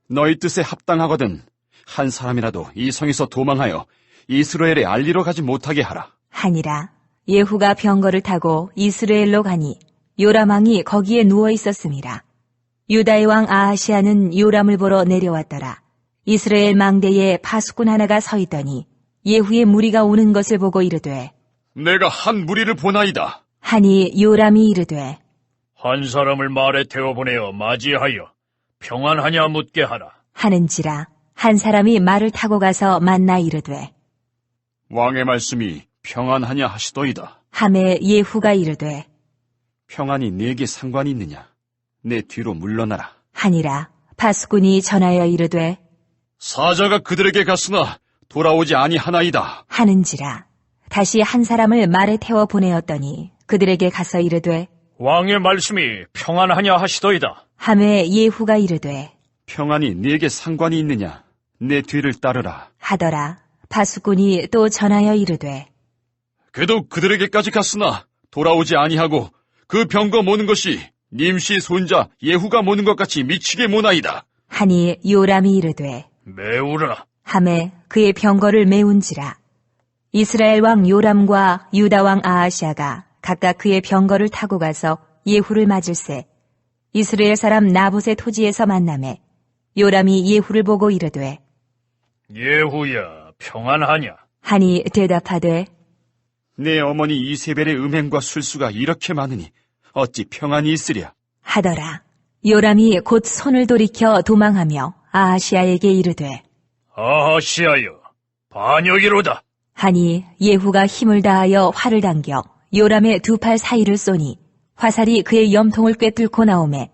너희 뜻에 합당하거든 한 사람이라도 이 성에서 도망하여 이스라엘에 알리러 가지 못하게 하라. 하니라. 예후가 병거를 타고 이스라엘로 가니 요람 왕이 거기에 누워 있었음이라. 유다의 왕 아하시아는 요람을 보러 내려왔더라. 이스라엘 망대에 파수꾼 하나가 서 있더니 예후의 무리가 오는 것을 보고 이르되 내가 한 무리를 보나이다. 하니 요람이 이르되 한 사람을 말에 태워보내어 맞이하여 평안하냐 묻게 하라. 하는지라. 한 사람이 말을 타고 가서 만나 이르되 왕의 말씀이 평안하냐 하시더이다. 하매 예후가 이르되 평안이 네게 상관이 있느냐? 내 뒤로 물러나라. 하니라. 파수꾼이 전하여 이르되 사자가 그들에게 갔으나 돌아오지 아니하나이다. 하는지라. 다시 한 사람을 말에 태워 보내었더니 그들에게 가서 이르되 왕의 말씀이 평안하냐 하시더이다. 하매 예후가 이르되 평안이 네게 상관이 있느냐? 내 뒤를 따르라. 하더라. 바수꾼이 또 전하여 이르되 그도 그들에게까지 갔으나 돌아오지 아니하고 그 병거 모는 것이 님시 손자 예후가 모는 것 같이 미치게 모나이다. 하니 요람이 이르되 매우라. 하매 그의 병거를 메운지라. 이스라엘 왕 요람과 유다 왕 아하시아가 각각 그의 병거를 타고 가서 예후를 맞을세 이스라엘 사람 나봇의 토지에서 만나매 요람이 예후를 보고 이르되 예후야, 평안하냐? 하니 대답하되 내 어머니 이세벨의 음행과 술수가 이렇게 많으니 어찌 평안이 있으랴. 하더라. 요람이 곧 손을 돌이켜 도망하며 아하시아에게 이르되 아하시아여, 반역이로다. 하니 예후가 힘을 다하여 활을 당겨 요람의 두 팔 사이를 쏘니 화살이 그의 염통을 꿰뚫고 나오매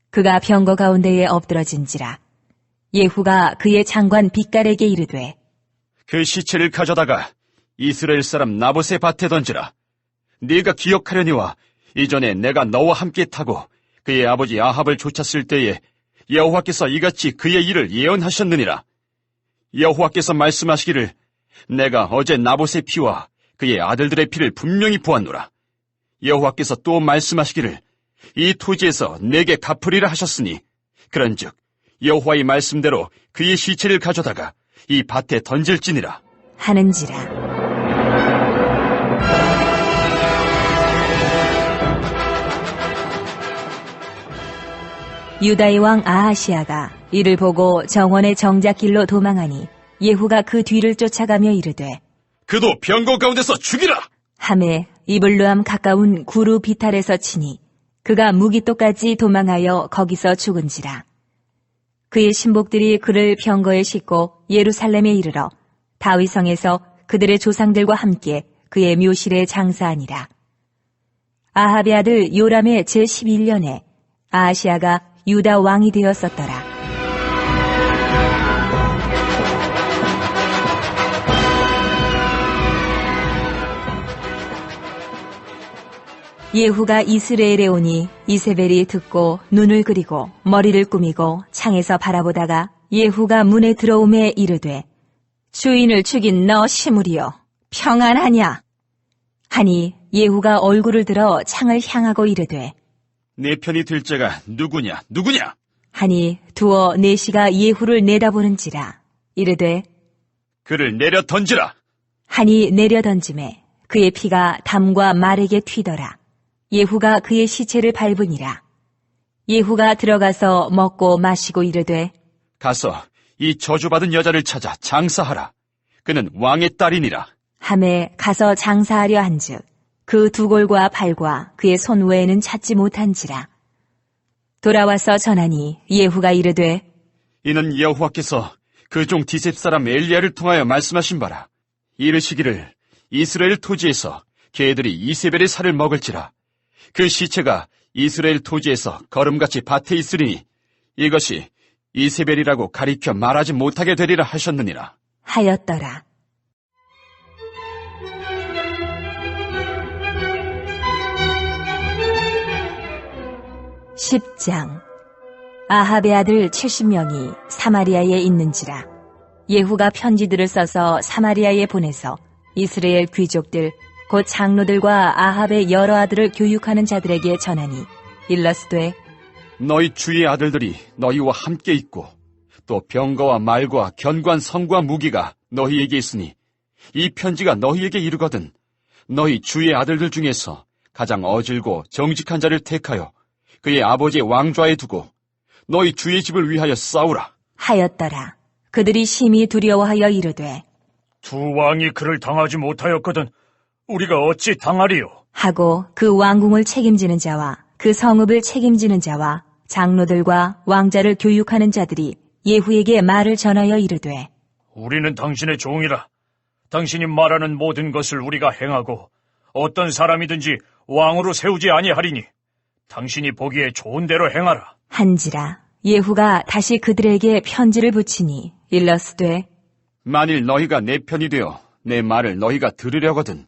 그가 병거 가운데에 엎드러진지라. 예후가 그의 장관 빗갈에게 이르되 그 시체를 가져다가 이스라엘 사람 나봇의 밭에 던지라. 네가 기억하려니와 이전에 내가 너와 함께 타고 그의 아버지 아합을 쫓았을 때에 여호와께서 이같이 그의 일을 예언하셨느니라. 여호와께서 말씀하시기를 내가 어제 나봇의 피와 그의 아들들의 피를 분명히 보았노라. 여호와께서 또 말씀하시기를 이 토지에서 내게 갚으리라 하셨으니 그런즉 여호와의 말씀대로 그의 시체를 가져다가 이 밭에 던질지니라 하는지라. 유다의 왕 아하시아가 이를 보고 정원의 정작길로 도망하니 예후가 그 뒤를 쫓아가며 이르되 그도 병거 가운데서 죽이라. 함에 이블루함 가까운 구루 비탈에서 치니 그가 무기토까지 도망하여 거기서 죽은지라. 그의 신복들이 그를 병거에 싣고 예루살렘에 이르러 다윗성에서 그들의 조상들과 함께 그의 묘실에 장사하니라. 아합의 아들 요람의 제11년에 아하시아가 유다 왕이 되었었더라. 예후가 이스라엘에 오니 이세벨이 듣고 눈을 그리고 머리를 꾸미고 창에서 바라보다가 예후가 문에 들어오매 이르되 주인을 죽인 너 시므리여 평안하냐? 하니 예후가 얼굴을 들어 창을 향하고 이르되 내 편이 될 자가 누구냐? 하니 두어 내시가 예후를 내다보는지라 이르되 그를 내려 던지라. 하니 내려 던짐에 그의 피가 담과 말에게 튀더라. 예후가 그의 시체를 밟으니라. 예후가 들어가서 먹고 마시고 이르되 가서 이 저주받은 여자를 찾아 장사하라. 그는 왕의 딸이니라. 함에 가서 장사하려 한즉 그 두 골과 발과 그의 손 외에는 찾지 못한지라. 돌아와서 전하니 예후가 이르되 이는 여호와께서 그 종 디셉 사람 엘리야를 통하여 말씀하신 바라. 이르시기를 이스라엘 토지에서 개들이 이세벨의 살을 먹을지라. 그 시체가 이스라엘 토지에서 거름같이 밭에 있으리니 이것이 이세벨이라고 가리켜 말하지 못하게 되리라 하셨느니라. 하였더라. (10장) 아합의 아들 70명이 사마리아에 있는지라. 예후가 편지들을 써서 사마리아에 보내서 이스라엘 귀족들 곧 장로들과 아합의 여러 아들을 교육하는 자들에게 전하니 일러스되 너희 주의 아들들이 너희와 함께 있고 또 병거와 말과 견고한 성과 무기가 너희에게 있으니 이 편지가 너희에게 이르거든 너희 주의 아들들 중에서 가장 어질고 정직한 자를 택하여 그의 아버지의 왕좌에 두고 너희 주의 집을 위하여 싸우라 하였더라. 그들이 심히 두려워하여 이르되 두 왕이 그를 당하지 못하였거든 우리가 어찌 당하리요? 하고 그 왕궁을 책임지는 자와 그 성읍을 책임지는 자와 장로들과 왕자를 교육하는 자들이 예후에게 말을 전하여 이르되 우리는 당신의 종이라. 당신이 말하는 모든 것을 우리가 행하고 어떤 사람이든지 왕으로 세우지 아니하리니 당신이 보기에 좋은 대로 행하라. 한지라. 예후가 다시 그들에게 편지를 붙이니 일러스되 만일 너희가 내 편이 되어 내 말을 너희가 들으려거든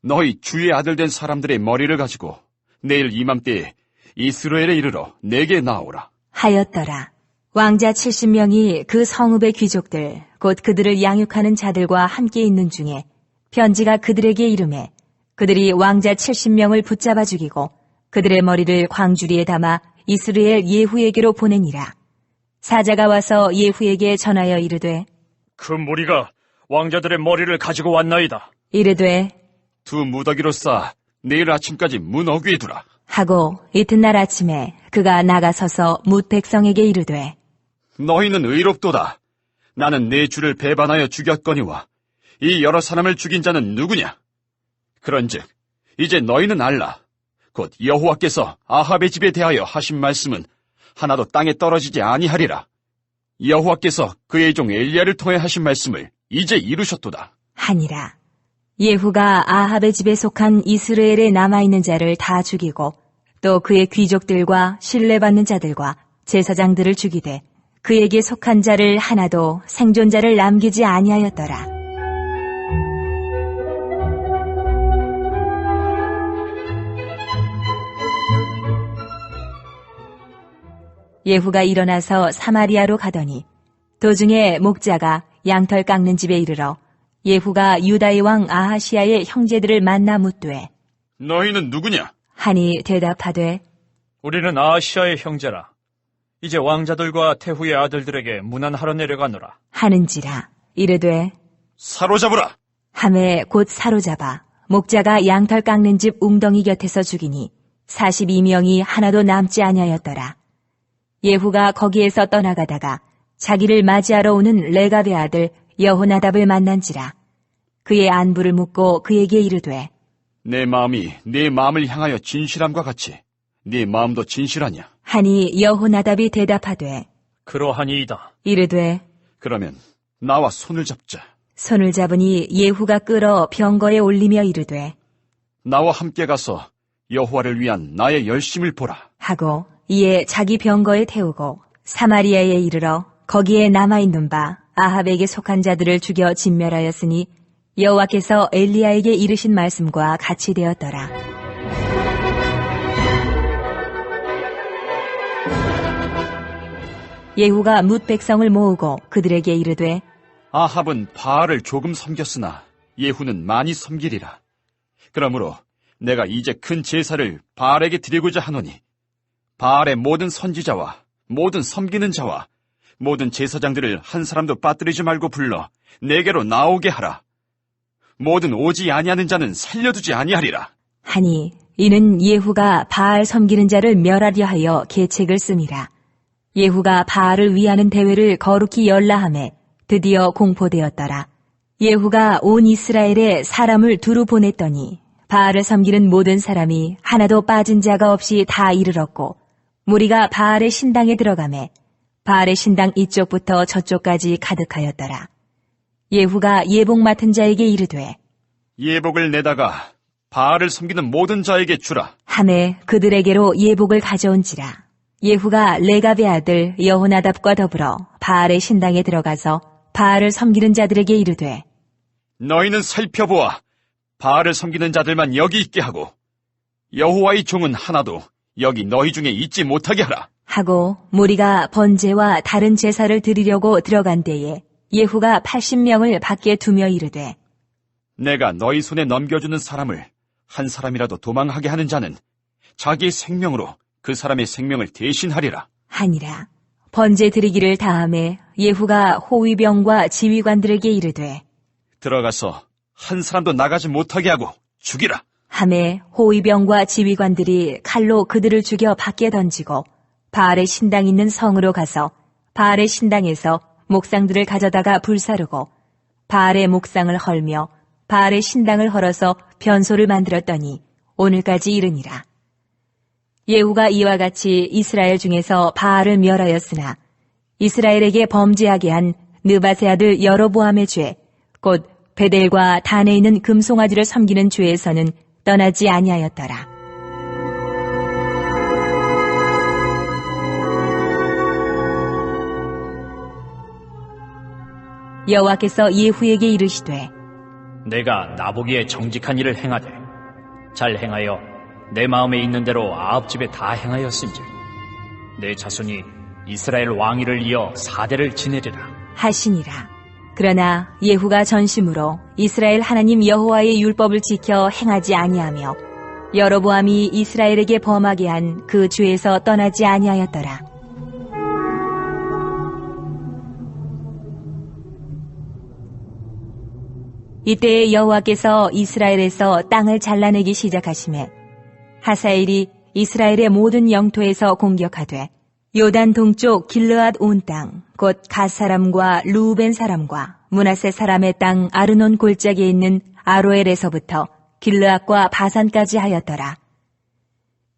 너희 주의 아들 된 사람들의 머리를 가지고 내일 이맘때에 이스라엘에 이르러 내게 나오라. 하였더라. 왕자 70명이 그 성읍의 귀족들, 곧 그들을 양육하는 자들과 함께 있는 중에 편지가 그들에게 이르매 그들이 왕자 70명을 붙잡아 죽이고 그들의 머리를 광주리에 담아 이스라엘 예후에게로 보내니라. 사자가 와서 예후에게 전하여 이르되 그 무리가 왕자들의 머리를 가지고 왔나이다. 이르되 두 무더기로 쌓아 내일 아침까지 문 어귀에 두라. 하고 이튿날 아침에 그가 나가서서 뭇 백성에게 이르되 너희는 의롭도다. 나는 내 주를 배반하여 죽였거니와 이 여러 사람을 죽인 자는 누구냐? 그런즉 이제 너희는 알라. 곧 여호와께서 아합의 집에 대하여 하신 말씀은 하나도 땅에 떨어지지 아니하리라. 여호와께서 그의 종 엘리야를 통해 하신 말씀을 이제 이루셨도다. 하니라. 예후가 아합의 집에 속한 이스라엘에 남아있는 자를 다 죽이고 또 그의 귀족들과 신뢰받는 자들과 제사장들을 죽이되 그에게 속한 자를 하나도 생존자를 남기지 아니하였더라. 예후가 일어나서 사마리아로 가더니 도중에 목자가 양털 깎는 집에 이르러 예후가 유다의 왕 아하시아의 형제들을 만나 묻되 너희는 누구냐? 하니 대답하되 우리는 아시아의 형제라. 이제 왕자들과 태후의 아들들에게 문안하러 내려가노라. 하는지라. 이르되 사로잡으라. 함에 곧 사로잡아 목자가 양털 깎는 집 웅덩이 곁에서 죽이니 42명이 하나도 남지 아니하였더라. 예후가 거기에서 떠나가다가 자기를 맞이하러 오는 레갑의 아들 여호나답을 만난지라. 그의 안부를 묻고 그에게 이르되 내 마음이 네 마음을 향하여 진실함과 같이 네 마음도 진실하냐? 하니 여호나답이 대답하되 그러하니이다. 이르되 그러면 나와 손을 잡자. 손을 잡으니 예후가 끌어 병거에 올리며 이르되 나와 함께 가서 여호와를 위한 나의 열심을 보라. 하고 이에 자기 병거에 태우고 사마리아에 이르러 거기에 남아있는 바 아합에게 속한 자들을 죽여 진멸하였으니 여호와께서 엘리야에게 이르신 말씀과 같이 되었더라. 예후가 뭇 백성을 모으고 그들에게 이르되 아합은 바알을 조금 섬겼으나 예후는 많이 섬기리라. 그러므로 내가 이제 큰 제사를 바알에게 드리고자 하노니 바알의 모든 선지자와 모든 섬기는 자와 모든 제사장들을 한 사람도 빠뜨리지 말고 불러 내게로 나오게 하라. 모든 오지 아니하는 자는 살려두지 아니하리라. 하니 이는 예후가 바알 섬기는 자를 멸하려 하여 계책을 씁니다. 예후가 바알을 위하는 대회를 거룩히 열라하매 드디어 공포되었더라. 예후가 온 이스라엘에 사람을 두루 보냈더니 바알을 섬기는 모든 사람이 하나도 빠진 자가 없이 다 이르렀고 무리가 바알의 신당에 들어가매 바알의 신당 이쪽부터 저쪽까지 가득하였더라. 예후가 예복 맡은 자에게 이르되 예복을 내다가 바알을 섬기는 모든 자에게 주라. 하매 그들에게로 예복을 가져온지라. 예후가 레갑의 아들 여호나답과 더불어 바알의 신당에 들어가서 바알을 섬기는 자들에게 이르되 너희는 살펴보아 바알을 섬기는 자들만 여기 있게 하고 여호와의 종은 하나도 여기 너희 중에 있지 못하게 하라. 하고 무리가 번제와 다른 제사를 드리려고 들어간 때에 예후가 80명을 밖에 두며 이르되 내가 너희 손에 넘겨주는 사람을 한 사람이라도 도망하게 하는 자는 자기의 생명으로 그 사람의 생명을 대신하리라. 하니라. 번제 드리기를 다함에 예후가 호위병과 지휘관들에게 이르되 들어가서 한 사람도 나가지 못하게 하고 죽이라. 하매 호위병과 지휘관들이 칼로 그들을 죽여 밖에 던지고 바알의 신당 있는 성으로 가서 바알의 신당에서 목상들을 가져다가 불사르고 바알의 목상을 헐며 바알의 신당을 헐어서 변소를 만들었더니 오늘까지 이르니라. 예후가 이와 같이 이스라엘 중에서 바알을 멸하였으나 이스라엘에게 범죄하게 한 느밧의 아들 여로보암의 죄, 곧 베델과 단에 있는 금송아지를 섬기는 죄에서는 떠나지 아니하였더라. 여호와께서 예후에게 이르시되 내가 나보기에 정직한 일을 행하되 잘 행하여 내 마음에 있는 대로 아합 집에 다 행하였은즉 내 자손이 이스라엘 왕위를 이어 4대를 지내리라. 하시니라. 그러나 예후가 전심으로 이스라엘 하나님 여호와의 율법을 지켜 행하지 아니하며 여로보암이 이스라엘에게 범하게 한 그 죄에서 떠나지 아니하였더라. 이때 여호와께서 이스라엘에서 땅을 잘라내기 시작하시매 하사엘이 이스라엘의 모든 영토에서 공격하되 요단 동쪽 길르앗 온 땅, 곧 갓 사람과 루벤 사람과 므낫세 사람의 땅 아르논 골짜기에 있는 아로엘에서부터 길르앗과 바산까지 하였더라.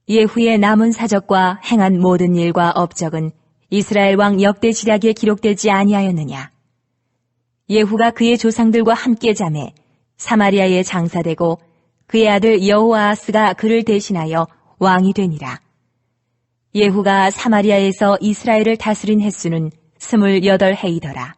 예후의 남은 사적과 행한 모든 일과 업적은 이스라엘 왕 역대지략에 기록되지 아니하였느냐. 예후가 그의 조상들과 함께 자매 사마리아에 장사되고 그의 아들 여호아하스가 그를 대신하여 왕이 되니라. 예후가 사마리아에서 이스라엘을 다스린 횟수는 28해이더라.